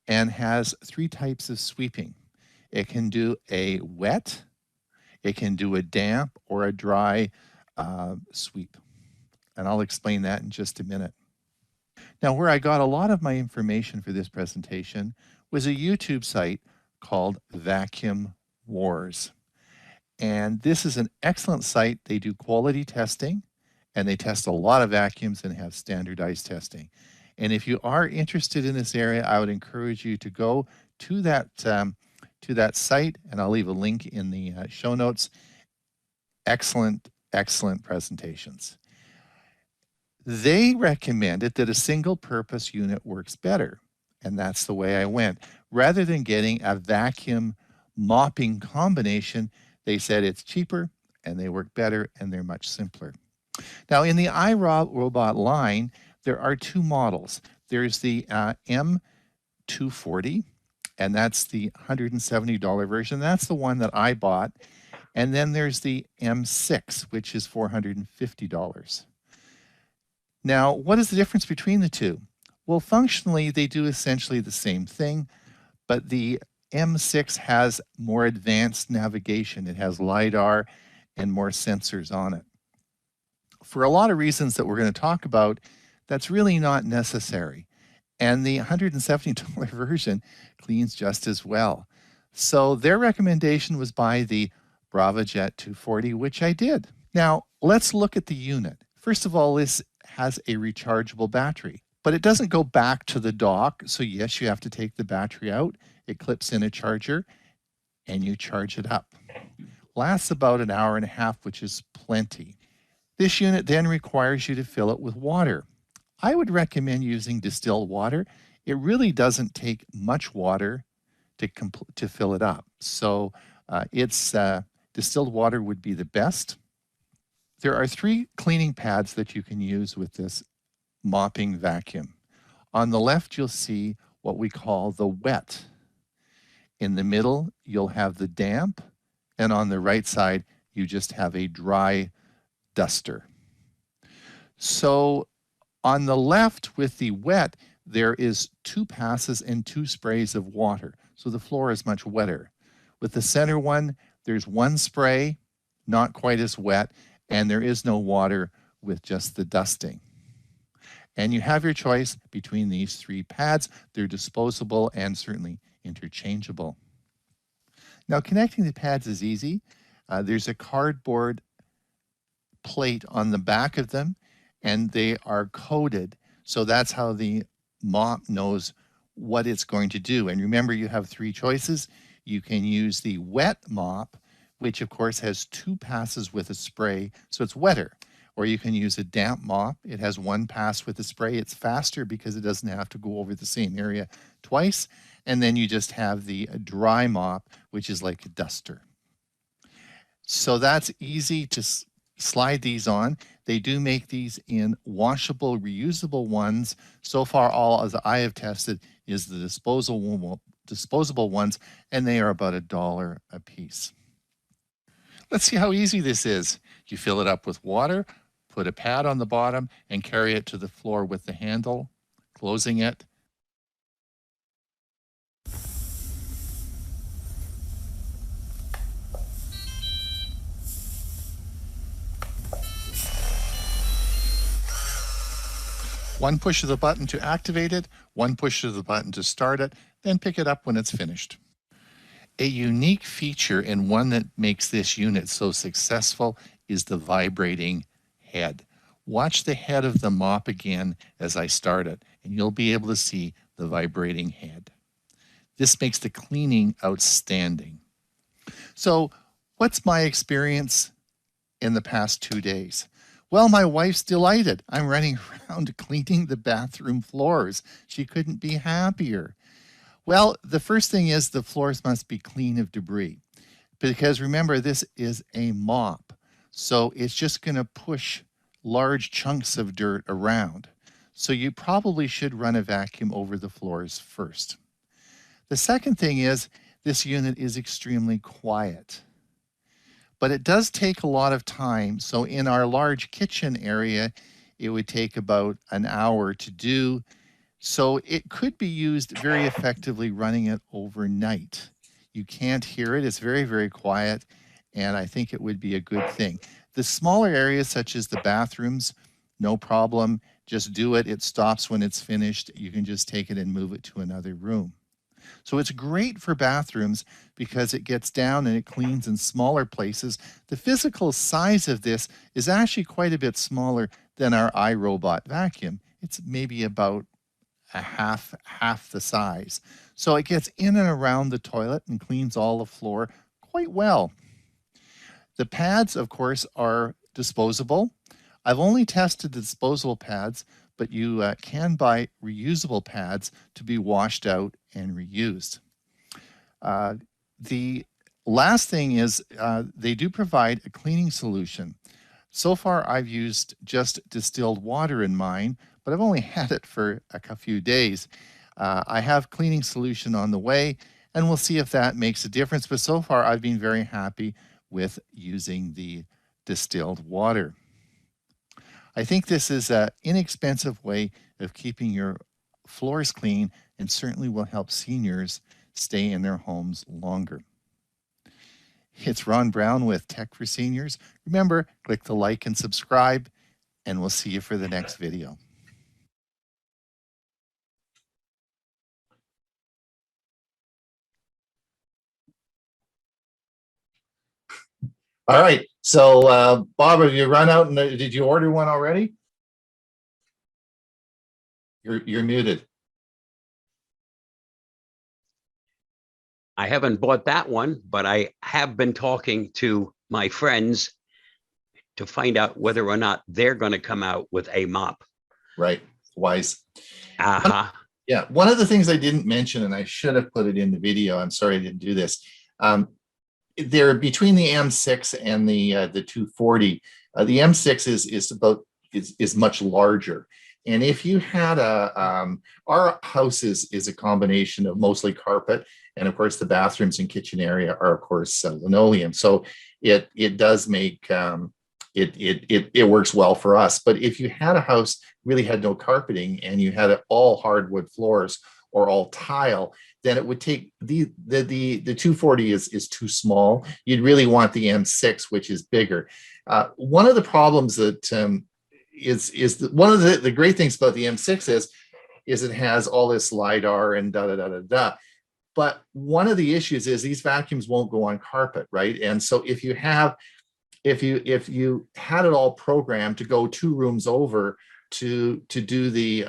and has 3 types of sweeping. It can do a wet, it can do a damp, or a dry sweep. And I'll explain that in just a minute. Now, where I got a lot of my information for this presentation was a YouTube site called Vacuum Wars. And this is an excellent site. They do quality testing, and they test a lot of vacuums and have standardized testing. And if you are interested in this area, I would encourage you to go to that site, and I'll leave a link in the show notes. Excellent, excellent presentations. They recommended that a single purpose unit works better, and that's the way I went. Rather than getting a vacuum mopping combination, they said it's cheaper and they work better and they're much simpler. Now, in the iRobot line, there are 2 models. There's the M240, and that's the $170 version. That's the one that I bought. And then there's the M6, which is $450. Now, what is the difference between the 2? Well, functionally, they do essentially the same thing, but the M6 has more advanced navigation. It has LiDAR and more sensors on it. For a lot of reasons that we're going to talk about, that's really not necessary. And the $170 version cleans just as well. So their recommendation was buy the Braava Jet 240, which I did. Now, let's look at the unit. First of all, this has a rechargeable battery, but it doesn't go back to the dock. So yes, you have to take the battery out. It clips in a charger and you charge it up. Lasts about an hour and a half, which is plenty. This unit then requires you to fill it with water. I would recommend using distilled water. It really doesn't take much water to fill it up. So distilled water would be the best. There are 3 cleaning pads that you can use with this mopping vacuum. On the left, you'll see what we call the wet. In the middle, you'll have the damp, and on the right side, you just have a dry duster. So on the left with the wet, there is 2 passes and 2 sprays of water. So the floor is much wetter. With the center one, there's 1 spray, not quite as wet, and there is no water with just the dusting. And you have your choice between these 3 pads. They're disposable and certainly interchangeable. Now, connecting the pads is easy. There's a cardboard plate on the back of them, and they are coded. So that's how the mop knows what it's going to do. And remember, you have 3 choices. You can use the wet mop, which of course has 2 passes with a spray, so it's wetter. Or you can use a damp mop. It has 1 pass with a spray. It's faster because it doesn't have to go over the same area twice. And then you just have the dry mop, which is like a duster. So that's easy to slide these on. They do make these in washable, reusable ones. So far, all as I have tested is the disposable ones, and they are about $1 a piece. Let's see how easy this is. You fill it up with water, put a pad on the bottom, and carry it to the floor with the handle, closing it. One push of the button to activate it, 1 push of the button to start it, then pick it up when it's finished. A unique feature and one that makes this unit so successful is the vibrating head. Watch the head of the mop again as I start it, and you'll be able to see the vibrating head. This makes the cleaning outstanding. So, what's my experience in the past 2 days? Well, my wife's delighted. I'm running around cleaning the bathroom floors. She couldn't be happier. Well, the first thing is the floors must be clean of debris, because remember, this is a mop. So it's just going to push large chunks of dirt around. So you probably should run a vacuum over the floors first. The second thing is this unit is extremely quiet, but it does take a lot of time. So in our large kitchen area, it would take about an hour to do. So it could be used very effectively running it overnight. You can't hear it. It's very, very quiet, and I think it would be a good thing. The smaller areas, such as the bathrooms, no problem. Just do it. It stops when it's finished. You can just take it and move it to another room. So it's great for bathrooms because it gets down and it cleans in smaller places. The physical size of this is actually quite a bit smaller than our iRobot vacuum. It's maybe about a half the size. So it gets in and around the toilet and cleans all the floor quite well. The pads, of course, are disposable. I've only tested the disposable pads, but you can buy reusable pads to be washed out and reused. The last thing is they do provide a cleaning solution. So far, I've used just distilled water in mine, but I've only had it for a few days. I have cleaning solution on the way, and we'll see if that makes a difference. But so far, I've been very happy with using the distilled water. I think this is an inexpensive way of keeping your floors clean and certainly will help seniors stay in their homes longer. It's Ron Brown with Tech for Seniors. Remember, click the like and subscribe, and we'll see you for the next video. All right. So, Bob, have you run out and did you order one already? You're muted. I haven't bought that one, but I have been talking to my friends to find out whether or not they're going to come out with a mop. Right. Wise. Uh-huh. Yeah. One of the things I didn't mention, and I should have put it in the video, I'm sorry I didn't do this. They're between the M6 and the 240. The M6 is much larger. And if you had our house is a combination of mostly carpet, and of course the bathrooms and kitchen area are of course linoleum. So it does make it works well for us. But if you had a house really had no carpeting and you had it all hardwood floors or all tile, then it would take the 240 is too small. You'd really want the M6, which is bigger. One of the problems that one of the great things about the M6 is it has all this LiDAR and da. But one of the issues is these vacuums won't go on carpet, right? And so if you had it all programmed to go 2 rooms over to do the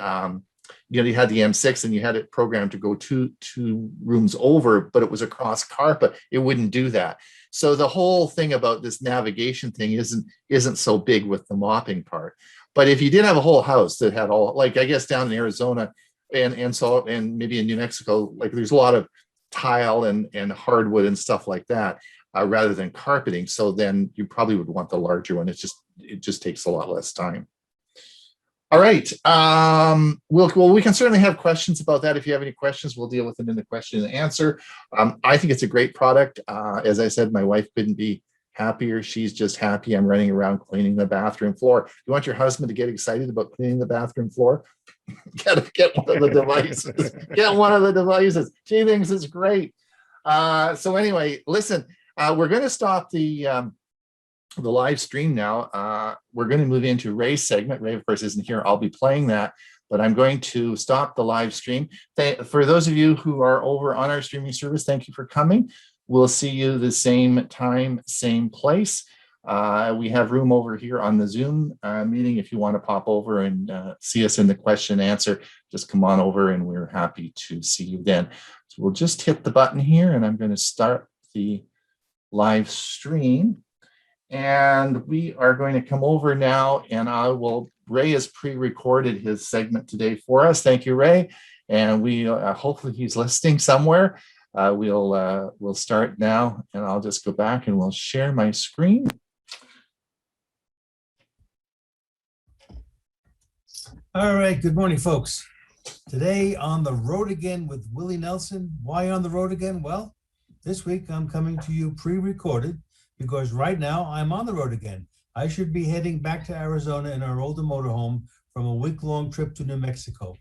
you had the M6 and you had it programmed to go two rooms over, but it was across carpet, it wouldn't do that. So the whole thing about this navigation thing isn't so big with the mopping part. But if you did have a whole house that had all, like I guess down in Arizona and maybe in New Mexico, like there's a lot of tile and hardwood and stuff like that rather than carpeting. So then you probably would want the larger one. It just takes a lot less time. All right. We can certainly have questions about that. If you have any questions, we'll deal with them in the question and answer. I think it's a great product. As I said, my wife couldn't be happier. She's just happy. I'm running around cleaning the bathroom floor. You want your husband to get excited about cleaning the bathroom floor? Get one of the devices. Get one of the devices. She thinks it's great. So anyway, listen, we're going to stop the live stream now. We're going to move into Ray's segment. Ray, of course, isn't here. I'll be playing that. but I'm going to stop the live stream. For those of you who are over on our streaming service, thank you for coming. We'll see you the same time, same place. We have room over here on the Zoom meeting. If you want to pop over and see us in the question and answer, just come on over and we're happy to see you then. So we'll just hit the button here and I'm going to start the live stream. And we are going to come over now and Ray has pre-recorded his segment today for us. Thank you, Ray. And we hopefully he's listening somewhere. We'll start now and I'll just go back and we'll share my screen. All right, good morning, folks. Today on the road again with Willie Nelson. Why on the road again? Well, this week I'm coming to you pre-recorded because right now I'm on the road again. I should be heading back to Arizona in our older motorhome from a week-long trip to New Mexico.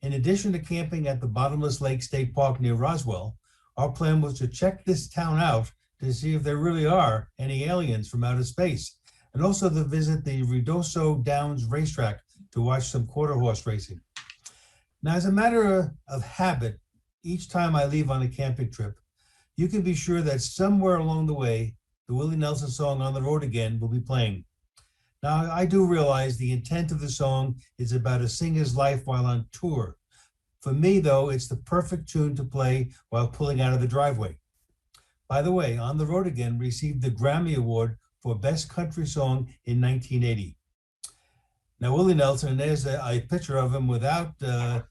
In addition to camping at the Bottomless Lake State Park near Roswell, our plan was to check this town out to see if there really are any aliens from outer space, and also to visit the Ruidoso Downs racetrack to watch some quarter horse racing. Now, as a matter of habit, each time I leave on a camping trip, you can be sure that somewhere along the way, the Willie Nelson song On the Road Again will be playing. Now, I do realize the intent of the song is about a singer's life while on tour. For me, though, it's the perfect tune to play while pulling out of the driveway. By the way, On the Road Again received the Grammy Award for Best Country Song in 1980. Now, Willie Nelson, and there's a picture of him without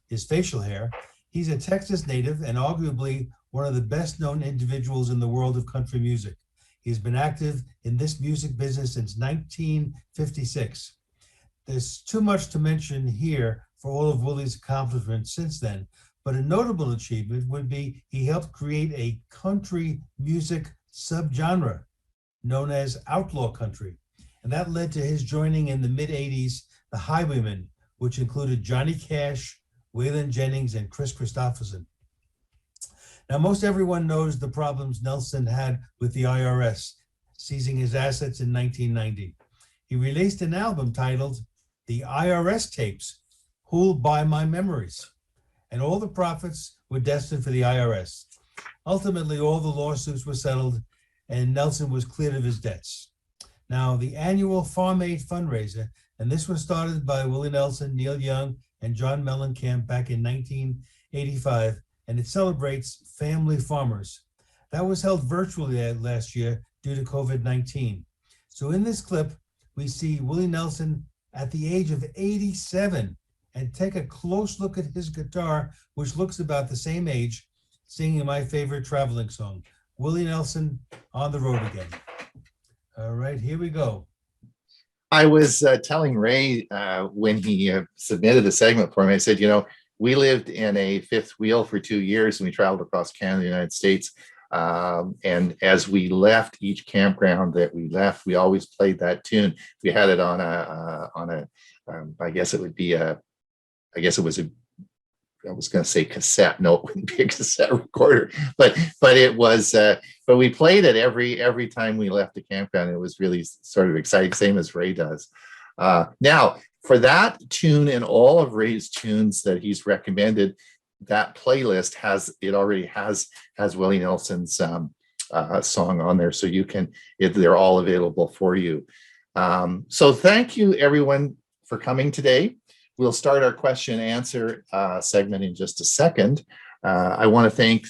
his facial hair. He's a Texas native and arguably one of the best known individuals in the world of country music. He's been active in this music business since 1956. There's too much to mention here for all of Willie's accomplishments since then, but a notable achievement would be he helped create a country music subgenre known as outlaw country. And that led to his joining in the mid-'80s the Highwaymen, which included Johnny Cash, Waylon Jennings, and Chris Christopherson. Now, most everyone knows the problems Nelson had with the IRS, seizing his assets in 1990. He released an album titled The IRS Tapes, Who'll Buy My Memories? And all the profits were destined for the IRS. Ultimately, all the lawsuits were settled and Nelson was cleared of his debts. Now, the annual Farm Aid fundraiser, and this was started by Willie Nelson, Neil Young, and John Mellencamp back in 1985, and it celebrates family farmers. That was held virtually last year due to COVID-19. So in this clip, we see Willie Nelson at the age of 87, and take a close look at his guitar, which looks about the same age, singing my favorite traveling song, Willie Nelson, On the Road Again. All right, here we go. I was telling Ray when he submitted the segment for me, I said, we lived in a fifth wheel for 2 years and we traveled across Canada, the United States. And as we left each campground that we left, we always played that tune. We had it on I guess it would be I was going to say cassette. No, it wouldn't be a cassette recorder, but it was. But we played it every time we left the campground. It was really sort of exciting, same as Ray does. Now, for that tune and all of Ray's tunes that he's recommended, that playlist already has Willie Nelson's song on there, so they're all available for you. So thank you everyone for coming today. We'll start our question and answer segment in just a second. I want to thank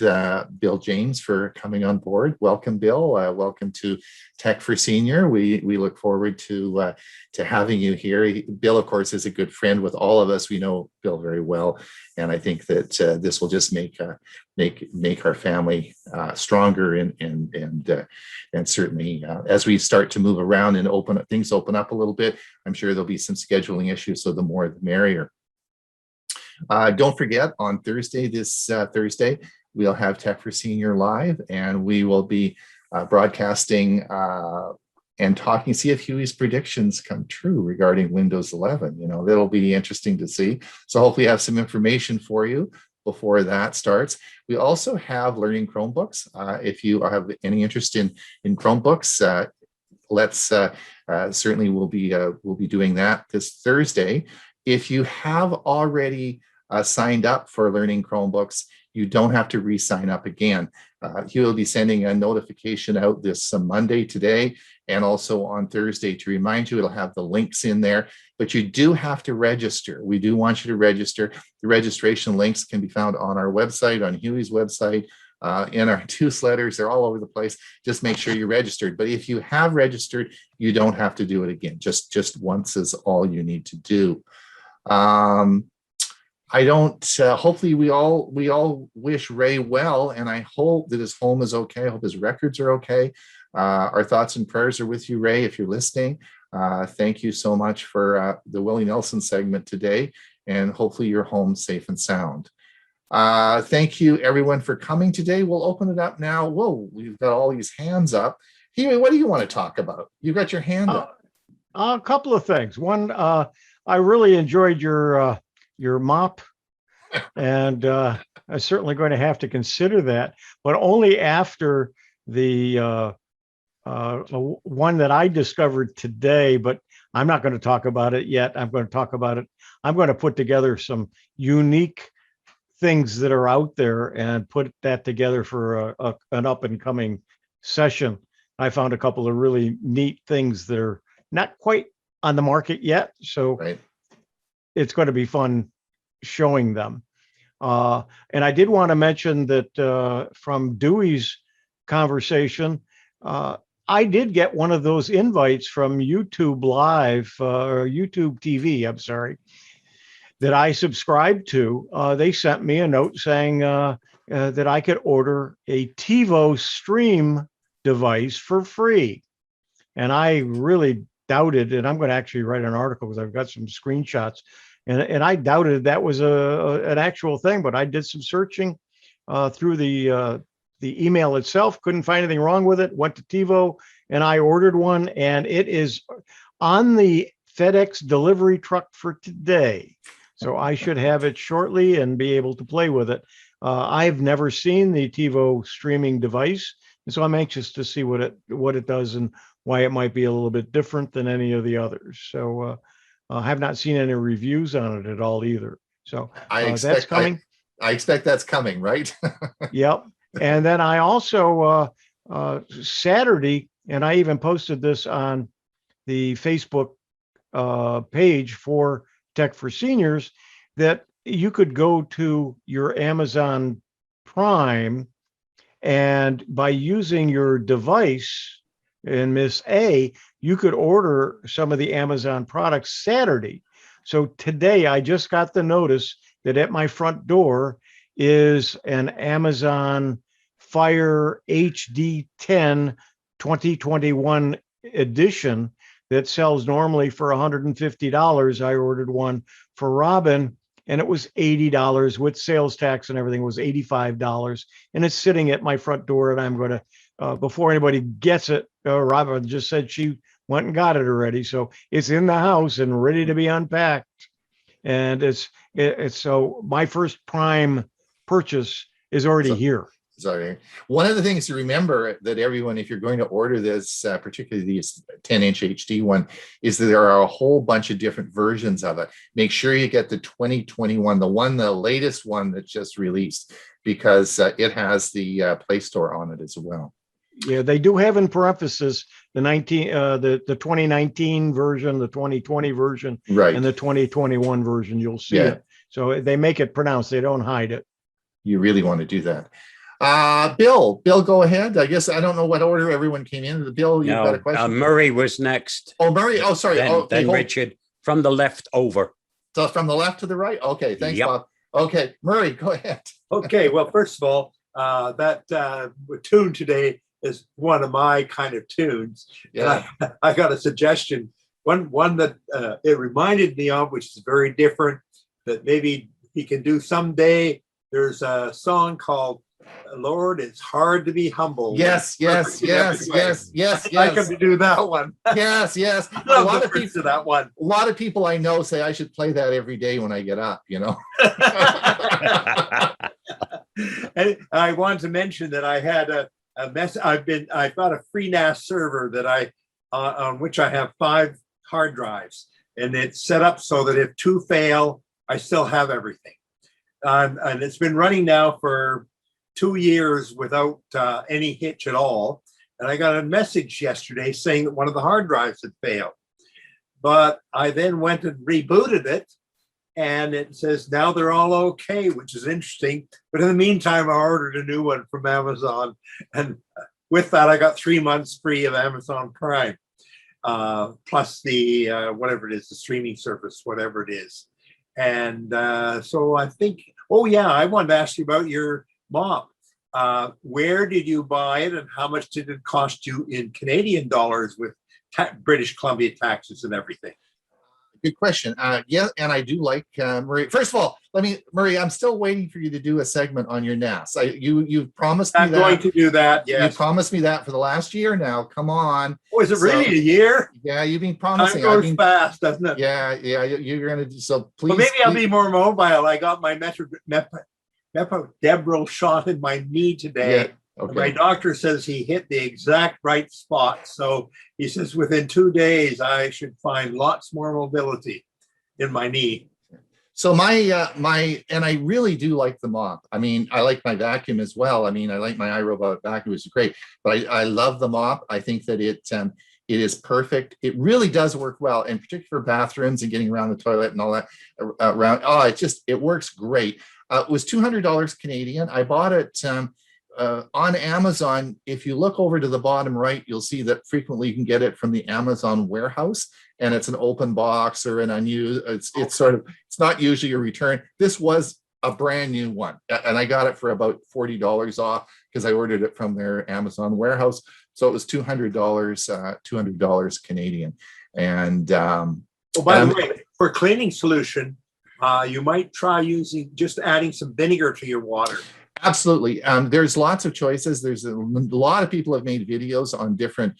Bill James for coming on board. Welcome, Bill. Welcome to Tech for Senior. We look forward to having you here. Bill, of course, is a good friend with all of us. We know Bill very well, and I think that this will just make our family stronger and certainly as we start to move around and open up a little bit, I'm sure there'll be some scheduling issues. So the more the merrier. Don't forget, on Thursday, Thursday, we'll have Tech for Senior live, and we will be broadcasting and talking, see if Hewie's predictions come true regarding Windows 11. That'll be interesting to see. So hopefully have some information for you before that starts. We also have Learning Chromebooks. If you have any interest in Chromebooks, let's certainly we'll be doing that this Thursday. If you have already signed up for Learning Chromebooks, you don't have to re-sign up again. He will be sending a notification out this Monday today and also on Thursday to remind you. It'll have the links in there, but you do have to register. We do want you to register. The registration links can be found on our website, on Hewie's website, in our newsletters. They're all over the place. Just make sure you're registered. But if you have registered, you don't have to do it again. Just once is all you need to do. I don't, hopefully we all wish Ray well, and I hope that his home is okay. I hope his records are okay. Our thoughts and prayers are with you, Ray, if you're listening. Thank you so much for the Willie Nelson segment today, and hopefully you're home safe and sound. Thank you everyone for coming today. We'll open it up now. Whoa, we've got all these hands up. Hewie, what do you want to talk about? You've got your hand up. A couple of things. One, I really enjoyed your mop, and I'm certainly going to have to consider that, but only after the one that I discovered today, but I'm not going to talk about it yet. I'm going to talk about it. I'm going to put together some unique things that are out there and put that together for an up and coming session. I found a couple of really neat things that are not quite on the market yet. So It's going to be fun showing them. And I did want to mention that from Dewey's conversation, I did get one of those invites from YouTube Live, or YouTube TV, I'm sorry, that I subscribed to. They sent me a note saying that I could order a TiVo stream device for free. And I really doubted, and I'm going to actually write an article because I've got some screenshots, and I doubted that was an actual thing, but I did some searching through the email itself, couldn't find anything wrong with it, went to TiVo, and I ordered one, and it is on the FedEx delivery truck for today. So I should have it shortly and be able to play with it. I've never seen the TiVo streaming device, and so I'm anxious to see what it does and why it might be a little bit different than any of the others. So I have not seen any reviews on it at all either. So that's coming. I expect that's coming, right? Yep. And then I also Saturday, and I even posted this on the Facebook page for Tech for Seniors, that you could go to your Amazon Prime, and by using your device in Miss A, you could order some of the Amazon products Saturday. So today I just got the notice that at my front door is an Amazon Fire HD 10 2021 edition that sells normally for $150. I ordered one for Robin, and it was $80 with sales tax and everything. It was $85, and it's sitting at my front door. And I'm going to, before anybody gets it, Robin just said she went and got it already, so it's in the house and ready to be unpacked. And it's so my first Prime purchase is already here. Sorry. One of the things to remember that everyone, if you're going to order this, particularly this 10-inch HD one, is that there are a whole bunch of different versions of it. Make sure you get the 2021, the latest one that's just released, because it has the Play Store on it as well. Yeah, they do have in parentheses the 2019 version, the 2020 version, right, and the 2021 version. You'll see it. So they make it pronounced. They don't hide it. You really want to do that. Bill, go ahead. I guess I don't know what order everyone came in. Bill, you've got a question? Murray was next. Oh, Murray. Oh, sorry. Then Richard, from the left over. So from the left to the right? Okay, thanks, Bob. Okay, Murray, go ahead. Okay, well, first of all, that tune today is one of my kind of tunes. Yeah. And I got a suggestion. One that it reminded me of, which is very different, that maybe he can do someday. There's a song called Lord, It's Hard to Be Humble. Yes. I can do that one. Yes. A lot of people to that one. A lot of people I know say I should play that every day when I get up, you know. And I want to mention that I had a mess. I've got a FreeNAS server that on which I have 5 hard drives. and it's set up so that if two fail, I still have everything. And it's been running now for 2 years without any hitch at all. And I got a message yesterday saying that one of the hard drives had failed. But I then went and rebooted it, and it says now they're all okay, which is interesting. But in the meantime, I ordered a new one from Amazon. And with that, I got 3 months free of Amazon Prime, plus the whatever it is, the streaming service, whatever it is. And so I think, oh yeah, I wanted to ask you about your mop. Where did you buy it, and how much did it cost you in Canadian dollars with British Columbia taxes and everything? Good question. Yeah, and I do like Murray. First of all, Murray, I'm still waiting for you to do a segment on your NAS. You promised me I'm that. going to do that. Yes. You promised me that for the last year now. Come on. Oh, is it really a year? Yeah, you've been promising. Time goes fast, doesn't it? Yeah, you're going to do so. Please. Well, maybe I'll be more mobile. I got my Debral shot in my knee today. Yeah. Okay. My doctor says he hit the exact right spot. So he says within 2 days, I should find lots more mobility in my knee. So and I really do like the mop. I mean, I like my vacuum as well. I mean, I like my iRobot vacuum, which is great, but I love the mop. I think that it is perfect. It really does work well, and particularly for bathrooms and getting around the toilet and all that around. Oh, it works great. It was $200 Canadian. I bought it on Amazon. If you look over to the bottom right, you'll see that frequently you can get it from the Amazon warehouse, and it's an open box or an unused. It's not usually a return. This was a brand new one, and I got it for about $40 off because I ordered it from their Amazon warehouse. So it was $200 Canadian. And oh, by the way, for cleaning solution, you might try just adding some vinegar to your water. Absolutely. There's lots of choices. There's a lot of people have made videos on different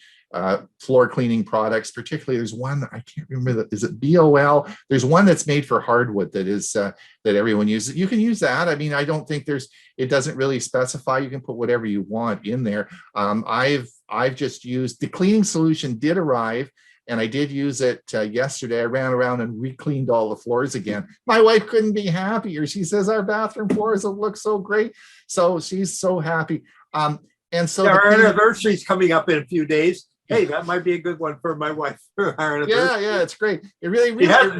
floor cleaning products. Particularly, there's one, I can't remember, is it BOL? There's one that's made for hardwood that is that everyone uses. You can use that. I mean, I don't think it doesn't really specify. You can put whatever you want in there. I've just used, the cleaning solution did arrive, and I did use it yesterday. I ran around and re-cleaned all the floors again. My wife couldn't be happier. She says our bathroom floors will look so great. So she's so happy. And so our anniversary is coming up in a few days. Hey, that might be a good one for my wife. Yeah, it's great. It really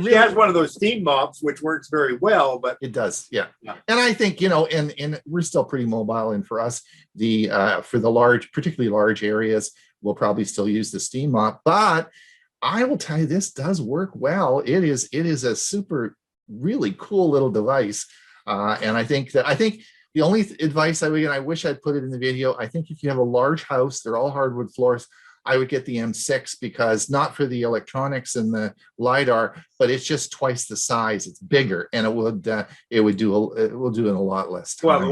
she has one of those steam mops, which works very well, but it does, yeah. And I think, and we're still pretty mobile, and for us, for the particularly large areas, we'll probably still use the steam mop. But I will tell you, this does work well. It is a super, really cool little device. And I think the only advice I would give, and I wish I'd put it in the video, I think if you have a large house, they're all hardwood floors, I would get the M6, because not for the electronics and the LiDAR, but it's just twice the size. It's bigger, and it will do in a lot less time. Well, the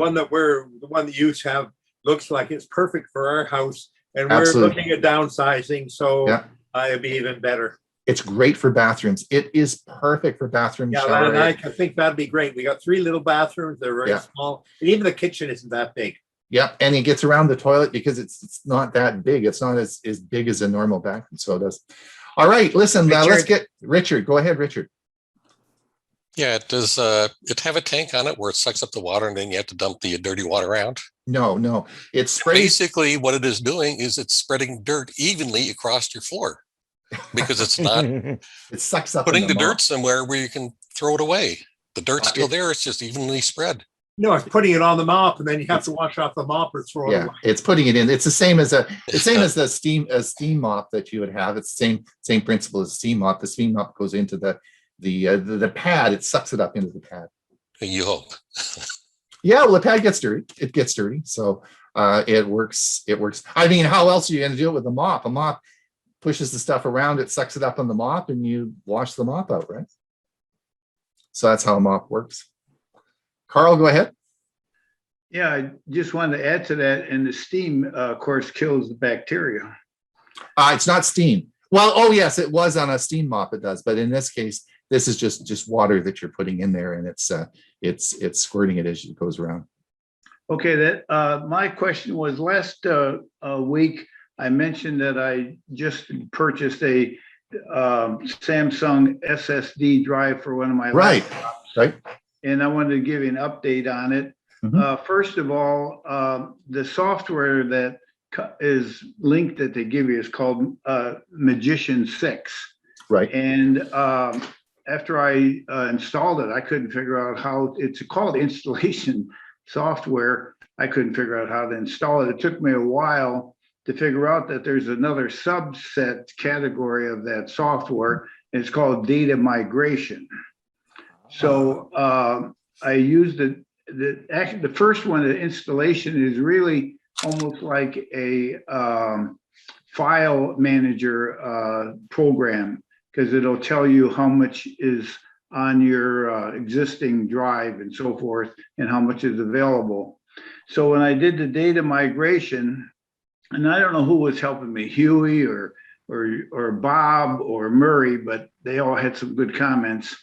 one that you have looks like it's perfect for our house, and we're Absolutely. looking at downsizing, so Yeah. It'd be even better. It's great for bathrooms. It is perfect for bathroom shower. And I think that'd be great. We got 3 little bathrooms. They're very small, and even the kitchen isn't that big. Yeah, and it gets around the toilet because it's not that big. It's not as big as a normal vacuum soda does. All right, listen, let's get Richard. Go ahead, Richard. Yeah, does it have a tank on it where it sucks up the water and then you have to dump the dirty water out? No. It's sprays. Basically, what it is doing is it's spreading dirt evenly across your floor, because it's not it sucks up putting the dirt somewhere where you can throw it away. The dirt's still there. It's just evenly spread. No, it's putting it on the mop, and then you have to wash off the mop or throw it away. It's putting it in. It's the same as the steam mop that you would have. It's the same principle as steam mop. The steam mop goes into the pad. It sucks it up into the pad. You hope. Yeah, well, the pad gets dirty. It gets dirty, so it works. I mean, how else are you going to do it with a mop? A mop pushes the stuff around. It sucks it up on the mop, and you wash the mop out, right? So that's how a mop works. Carl, go ahead. Yeah, I just wanted to add to that, and the steam, of course, kills the bacteria. It's not steam. Well, oh yes, it was on a steam mop. It does, but in this case, this is just water that you're putting in there, and it's squirting it as it goes around. Okay, my question was last week. I mentioned that I just purchased a Samsung SSD drive for one of my Right. laptops. Right. And I wanted to give you an update on it. First of all, the software that is linked that they give you is called Magician 6. Right. And after I installed it, I couldn't figure out how. It's called installation software. I couldn't figure out how to install it. It took me a while to figure out that there's another subset category of that software. And it's called data migration. So I used it. Actually, the first one, the installation, is really almost like a file manager program, because it'll tell you how much is on your existing drive and so forth, and how much is available. So when I did the data migration, and I don't know who was helping me, Hewie or Bob or Murray, but they all had some good comments.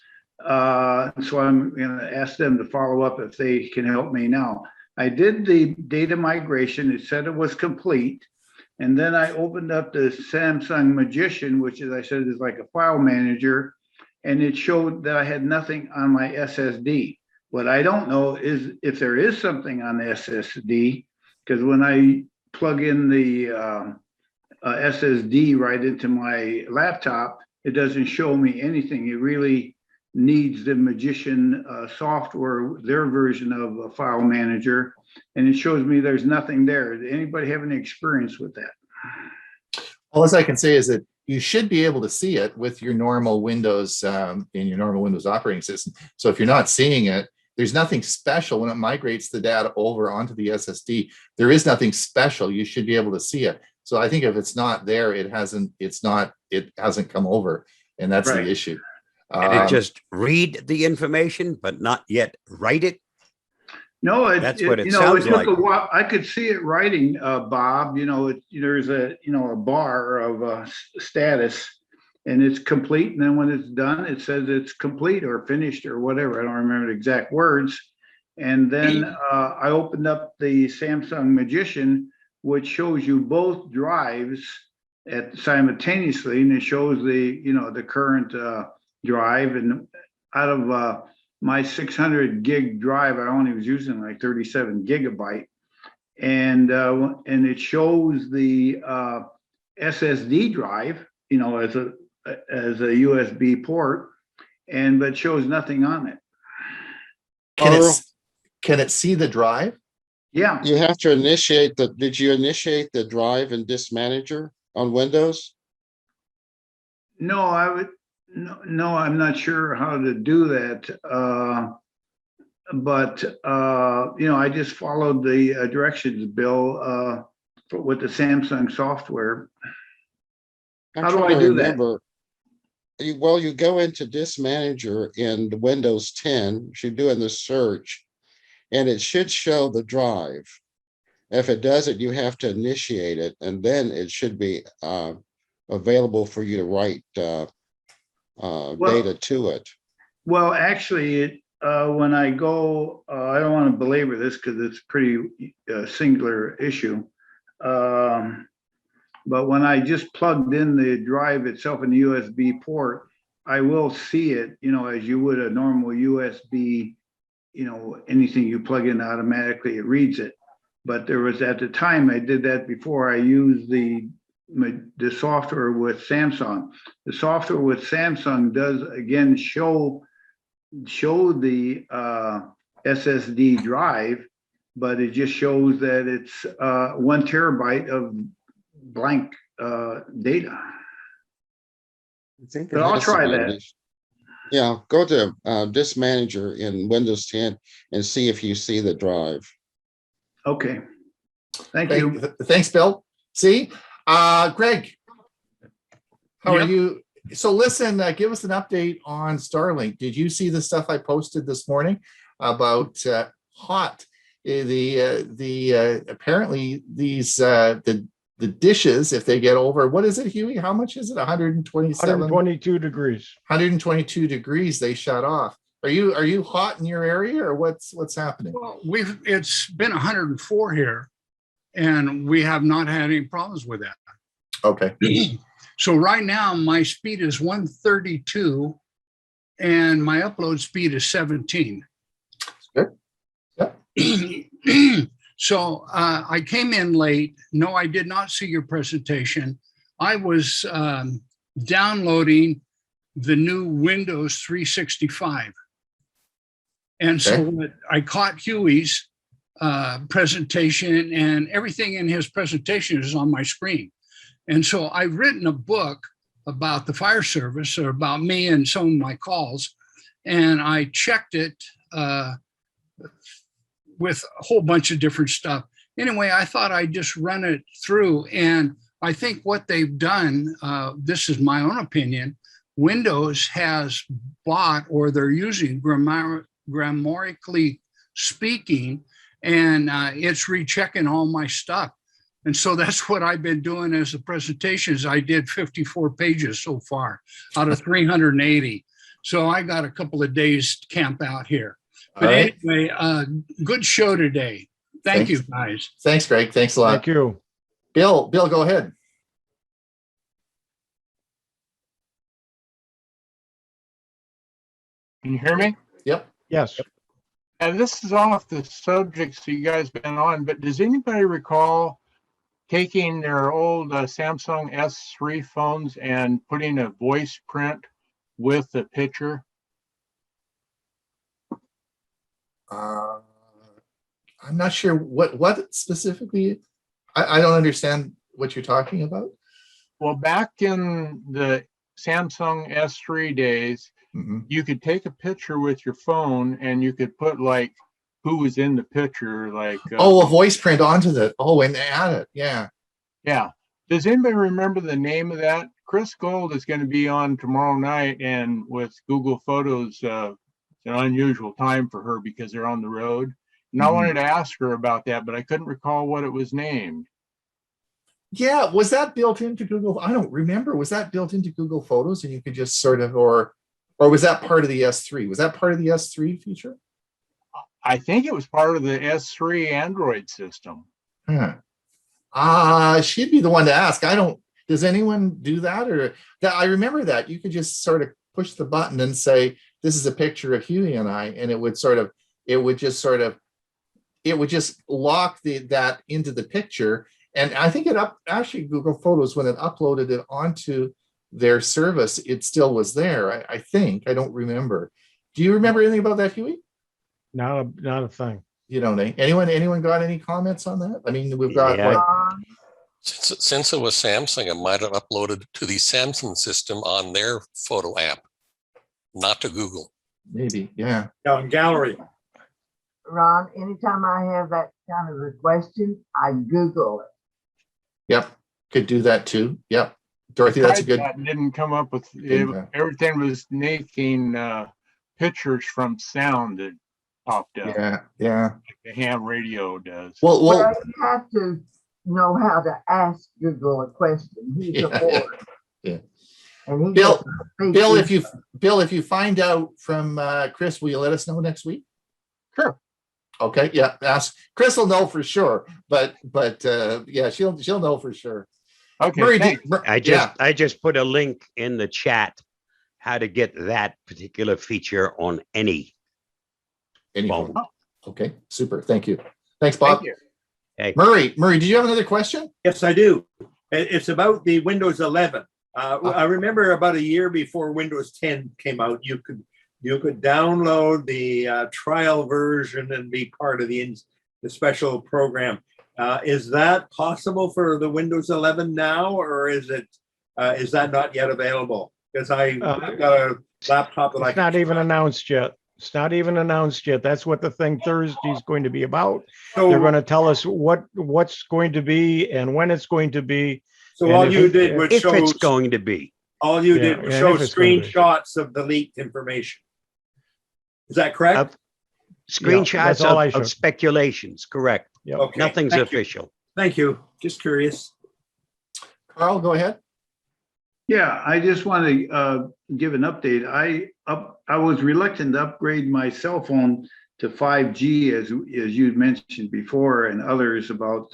So I'm going to ask them to follow up if they can help me now. I did the data migration. It said it was complete. And then I opened up the Samsung Magician, which, as I said, is like a file manager. And it showed that I had nothing on my SSD. What I don't know is if there is something on the SSD, because when I plug in the SSD right into my laptop, it doesn't show me anything. It really needs the Magician software, their version of a file manager, and it shows me there's nothing there. Does anybody have any experience with that? All I can say is that you should be able to see it with your normal Windows in your normal Windows operating system. So if you're not seeing it, there's nothing special when it migrates the data over onto the SSD. There is nothing special. You should be able to see it. So I think if it's not there, it hasn't come over, and that's Right. the issue. And it just read the information, but not yet write it. No, That's what it it sounds took like. a while. I could see it writing, Bob. There's a bar of status, and it's complete. And then when it's done, it says it's complete or finished or whatever. I don't remember the exact words. And then I opened up the Samsung Magician, which shows you both drives simultaneously, and it shows the current drive. And out of my 600 gig drive, I only was using like 37 gigabyte, and it shows the SSD drive, as a USB port, but shows nothing on it. Can it see the drive? Yeah. You have to initiate did you initiate the drive in Disk Manager on Windows? No, no, I'm not sure how to do that. But I just followed the directions, Bill, with the Samsung software. I'm How do trying I to do that? remember. You go into Disk Manager in the Windows 10, you're doing the search, and it should show the drive. If it doesn't, you have to initiate it, and then it should be available for you to write data to it. Well, actually, when I go, I don't want to belabor this because it's a pretty singular issue. But when I just plugged in the drive itself in the USB port, I will see it, as you would a normal USB, anything you plug in automatically, it reads it. But there was, at the time I did that before I used the software with Samsung. The software with Samsung does again show the SSD drive, but it just shows that it's 1 terabyte of blank data. But I'll try that. Yeah, go to Disk Manager in Windows 10 and see if you see the drive. Okay. Thank you. Thanks, Bill. See, Greg, how are you? So listen, give us an update on Starlink. Did you see the stuff I posted this morning about HOT? Apparently these the dishes, if they get over, what is it, Hewie? How much is it? 122 degrees. 122 degrees. They shut off. Are you hot in your area, or what's happening? Well, it's been 104 here, and we have not had any problems with that. Okay. So right now my speed is 132 and my upload speed is 17. Good. Yep. So I came in late. No, I did not see your presentation. I was downloading the new Windows 365. And so I caught Hewie's presentation, and everything in his presentation is on my screen. And so I've written a book about the fire service, or about me and some of my calls. And I checked it with a whole bunch of different stuff. Anyway, I thought I'd just run it through. And I think what they've done, this is my own opinion, Windows has bought, or they're using grammatically speaking, and it's rechecking all my stuff. And so that's what I've been doing as the presentations. I did 54 pages so far out of 380. So I got a couple of days to camp out here. But anyway, good show today. Thank you, guys. Thanks, Greg. Thanks a lot. Thank you. Bill, go ahead. Can you hear me? Yep. Yes. And this is off the subjects you guys been on, but does anybody recall taking their old Samsung S3 phones and putting a voice print with the picture? I'm not sure what specifically. I don't understand what you're talking about. Well, back in the Samsung S3 days, you could take a picture with your phone and you could put like who was in the picture, like a voice print onto the and add it. Yeah. Does anybody remember the name of that? Chris Gold is going to be on tomorrow night, and with Google Photos, it's an unusual time for her because they're on the road. And I wanted to ask her about that, but I couldn't recall what it was named. Yeah, was that built into Google? I don't remember. Was that built into Google Photos, and you could just sort of, or was that part of the S3? Was that part of the S3 feature? I think it was part of the S3 Android system. She'd be the one to ask. Does anyone do that? Or that I remember that you could just sort of push the button and say, this is a picture of Hewie and I, and it would just lock that into the picture. And I think actually Google Photos, when it uploaded it onto their service, it still was there. I think. I don't remember. Do you remember anything about that, Hewie? Not a thing. You don't know. Anyone got any comments on that? I mean, we've got Since it was Samsung, it might have uploaded to the Samsung system on their photo app, not to Google. Maybe, yeah. On gallery. Ron, anytime I have that kind of a question, I Google it. Yep, could do that too. Yep. Dorothy, that's a good. That didn't come up with everything was making pictures from sound that popped up. Yeah. Like the ham radio does. Well, you have to know how to ask Google a question. He's a board. Yeah. And Bill, if you find out from Chris, will you let us know next week? Sure. Okay. Yeah. Ask Chris. Will know for sure. But yeah, she'll know for sure. Okay. Murray, I just put a link in the chat how to get that particular feature on any phone. Okay. Super. Thank you. Thanks, Bob. Thank you. Hey. Murray, did you have another question? Yes, I do. It's about the Windows 11. I remember about a year before Windows 10 came out, you could download the trial version and be part of the special program. Is that possible for the Windows 11 now, or is that not yet available? Because I've got a laptop that it's not even announced yet. It's not even announced yet. That's what the thing Thursday is going to be about. So, they're going to tell us what's going to be and when it's going to be. So all you did was show it's going to be. All you did was show screenshots of the leaked information. Is that correct? Screenshots of speculations, correct. Yep. Okay. Nothing's official. Thank you. Just curious. Carl, go ahead. Yeah, I just want to give an update. I was reluctant to upgrade my cell phone to 5G, as you'd mentioned before, and others about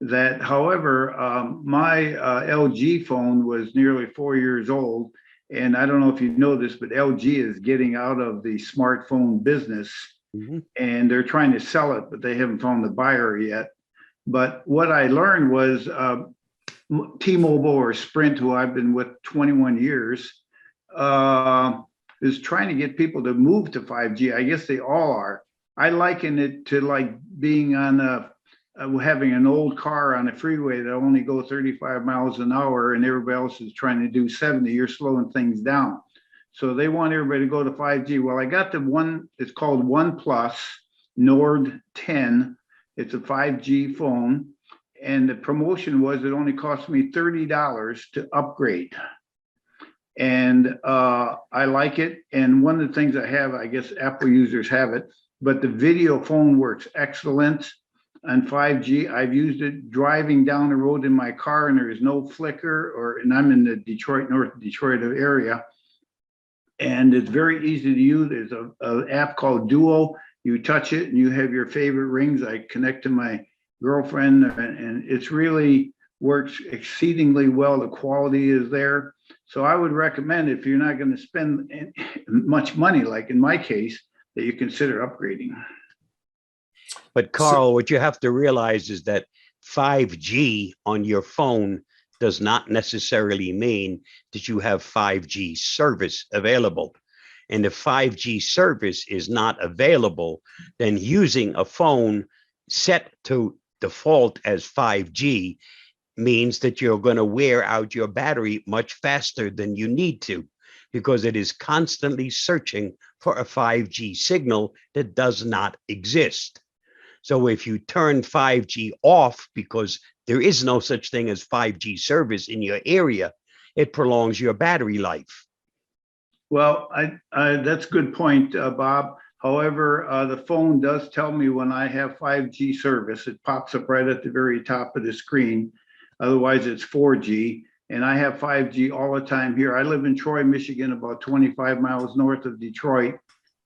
that, however, my LG phone was nearly 4 years old. And I don't know if you know this, but LG is getting out of the smartphone business and they're trying to sell it, but they haven't found the buyer yet. But what I learned was T-Mobile or Sprint, who I've been with 21 years, is trying to get people to move to 5G. I guess they all are. I liken it to like being on having an old car on a freeway that only go 35 miles an hour and everybody else is trying to do 70. You're slowing things down. So they want everybody to go to 5G. Well, I got the one, it's called OnePlus Nord 10. It's a 5G phone. And the promotion was it only cost me $30 to upgrade. And I like it. And one of the things I have, I guess Apple users have it, but the video phone works excellent on 5G. I've used it driving down the road in my car and there is no flicker, and I'm in the Detroit, North Detroit area. And it's very easy to use. There's an app called Duo. You touch it and you have your favorite rings. I connect to my girlfriend and it's really works exceedingly well. The quality is there. So I would recommend, if you're not going to spend much money, like in my case, that you consider upgrading. But Carl, what you have to realize is that 5G on your phone does not necessarily mean that you have 5G service available. And if 5G service is not available, then using a phone set to default as 5G means that you're going to wear out your battery much faster than you need to, because it is constantly searching for a 5G signal that does not exist. So if you turn 5G off because there is no such thing as 5G service in your area, it prolongs your battery life. Well, that's a good point, Bob. However, the phone does tell me when I have 5G service. It pops up right at the very top of the screen. Otherwise, it's 4G. And I have 5G all the time here. I live in Troy, Michigan, about 25 miles north of Detroit.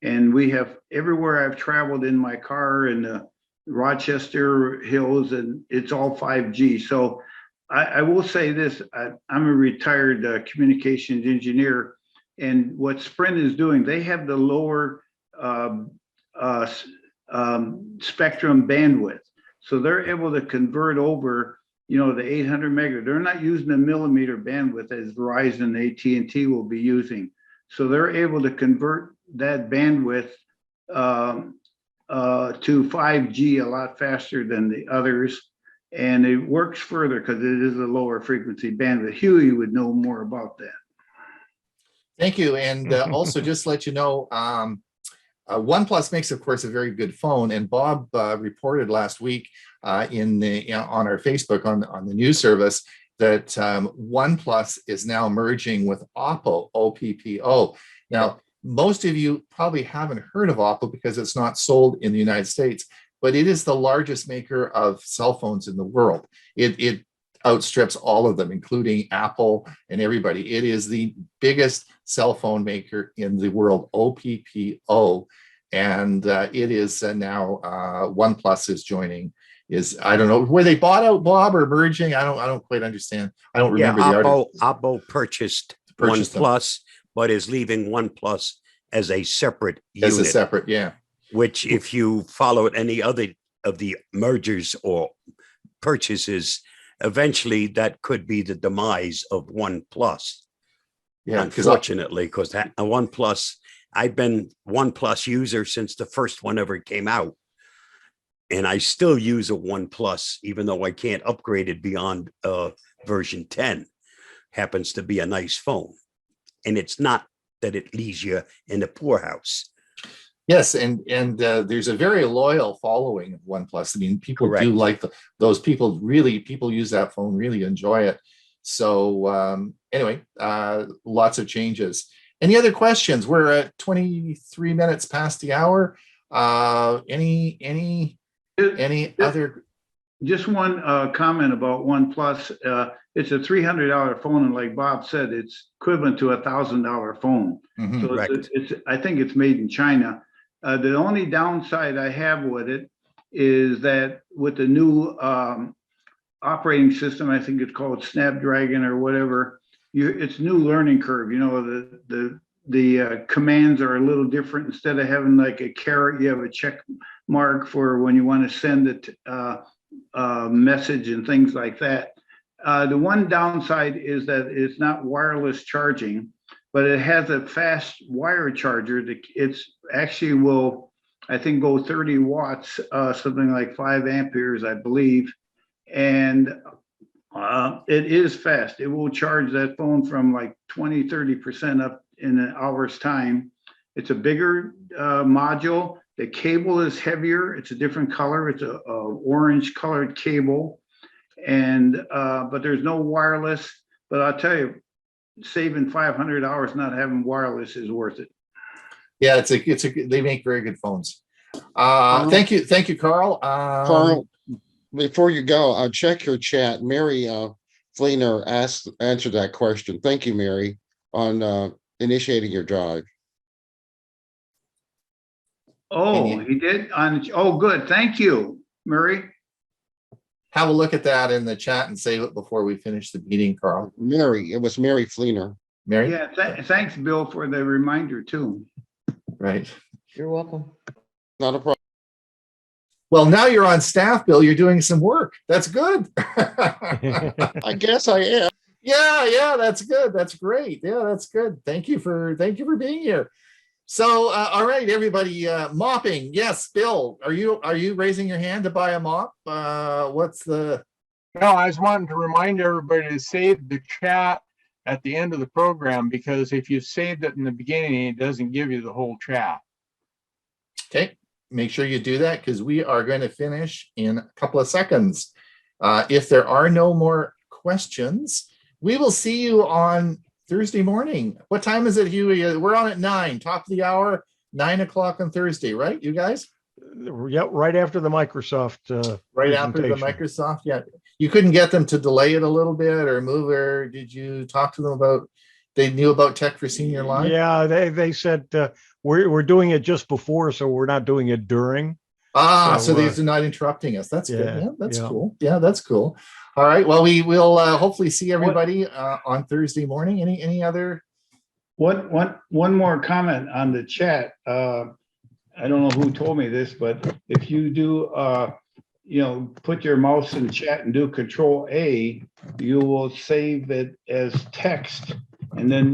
And we have everywhere I've traveled in my car in the Rochester Hills, and it's all 5G. So I will say this, I'm a retired communications engineer. And what Sprint is doing, they have the lower spectrum bandwidth. So they're able to convert over, the 800 megahertz. They're not using the millimeter bandwidth as Verizon, AT&T will be using. So they're able to convert that bandwidth to 5G a lot faster than the others. And it works further because it is a lower frequency bandwidth. Hewie would know more about that. Thank you. And also just to let you know, OnePlus makes, of course, a very good phone. And Bob reported last week on our Facebook on the news service that OnePlus is now merging with Oppo, OPPO. Now, most of you probably haven't heard of Oppo because it's not sold in the United States, but it is the largest maker of cell phones in the world. It outstrips all of them, including Apple and everybody. It is the biggest cell phone maker in the world, OPPO. And it is now OnePlus is joining. I don't know, were they bought out, Bob, or merging? I don't quite understand. I don't remember the article. Oppo purchased OnePlus, but is leaving OnePlus as a separate unit. As a separate, yeah. Which, if you followed any other of the mergers or purchases, eventually that could be the demise of OnePlus. Yeah, unfortunately, because that OnePlus, I've been OnePlus user since the first one ever came out. And I still use a OnePlus, even though I can't upgrade it beyond version 10. Happens to be a nice phone. And it's not that it leaves you in the poorhouse. Yes, and there's a very loyal following of OnePlus. I mean, people do like those people. Really, people use that phone, really enjoy it. So anyway, lots of changes. Any other questions? We're at 23 minutes past the hour. Any other? Just one comment about OnePlus. It's a $300 phone, and like Bob said, it's equivalent to a $1,000 phone. Mm-hmm, so I think it's made in China. The only downside I have with it is that with the new operating system, I think it's called Snapdragon or whatever, it's new learning curve. You know, the commands are a little different. Instead of having like a caret, you have a check mark for when you want to send it message and things like that. The one downside is that it's not wireless charging, but it has a fast wire charger that it's actually will, I think, go 30 watts, something like 5 amperes, I believe. And it is fast. It will charge that phone from like 20-30% up in an hour's time. It's a bigger module. The cable is heavier. It's a different color. It's a orange colored cable. And but there's no wireless. But I'll tell you, saving $500 not having wireless is worth it. Yeah, they make very good phones. Thank you, Carl. Carl, before you go, I'll check your chat. Mary Fleener answered that question. Thank you, Mary, on initiating your drive. Oh, he did? Oh, good. Thank you, Murray. Have a look at that in the chat and save it before we finish the meeting, Carl. Mary, it was Mary Fleener. Mary? Yeah, thanks, Bill, for the reminder, too. Right. You're welcome. Not a problem. Well, now you're on staff, Bill. You're doing some work. That's good. I guess I am. Yeah, that's good. That's great. Yeah, that's good. Thank you for being here. So, all right, everybody, mopping. Yes, Bill, are you raising your hand to buy a mop? What's the? No, I was wanting to remind everybody to save the chat at the end of the program, because if you saved it in the beginning, it doesn't give you the whole chat. Okay, make sure you do that, because we are going to finish in a couple of seconds. If there are no more questions, we will see you on Thursday morning. What time is it, Hewie? We're on at 9, top of the hour, 9 o'clock on Thursday, right, you guys? Yep, right after the Microsoft right after the Microsoft. Yeah, you couldn't get them to delay it a little bit or move, or did you talk to them about, they knew about Tech for Senior Live? Yeah, they said we're doing it just before, so we're not doing it during. So these are not interrupting us. That's good. Yeah, that's cool. Yeah, that's cool. All right. Well, we will hopefully see everybody on Thursday morning. Any other? One more comment on the chat. I don't know who told me this, but if you do, put your mouse in the chat and do Control A, you will save it as text, and then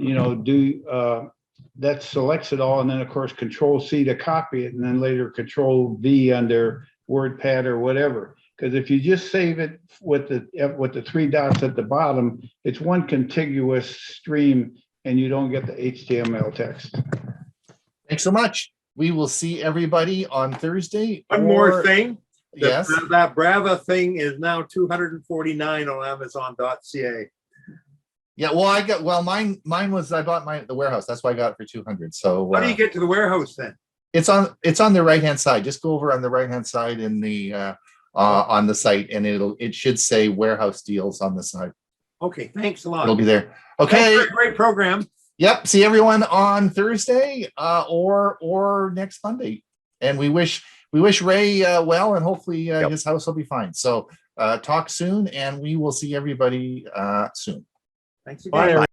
that selects it all, and then of course Control C to copy it, and then later Control V under WordPad or whatever. Because if you just save it with the 3 dots at the bottom, it's one contiguous stream, and you don't get the HTML text. Thanks so much. We will see everybody on Thursday. One more thing. Yes. That Braava thing is now $249 on Amazon.ca. Yeah, well, mine was, I bought the warehouse. That's why I got it for 200. So how do you get to the warehouse then? It's on the right hand side. Just go over on the right hand side in the on the site, and it should say warehouse deals on the side. Okay, thanks a lot. It'll be there. Okay, great program. Yep. See everyone on Thursday or next Monday, and we wish Ray well, and hopefully his house will be fine. So talk soon, and we will see everybody soon. Thanks again. Bye.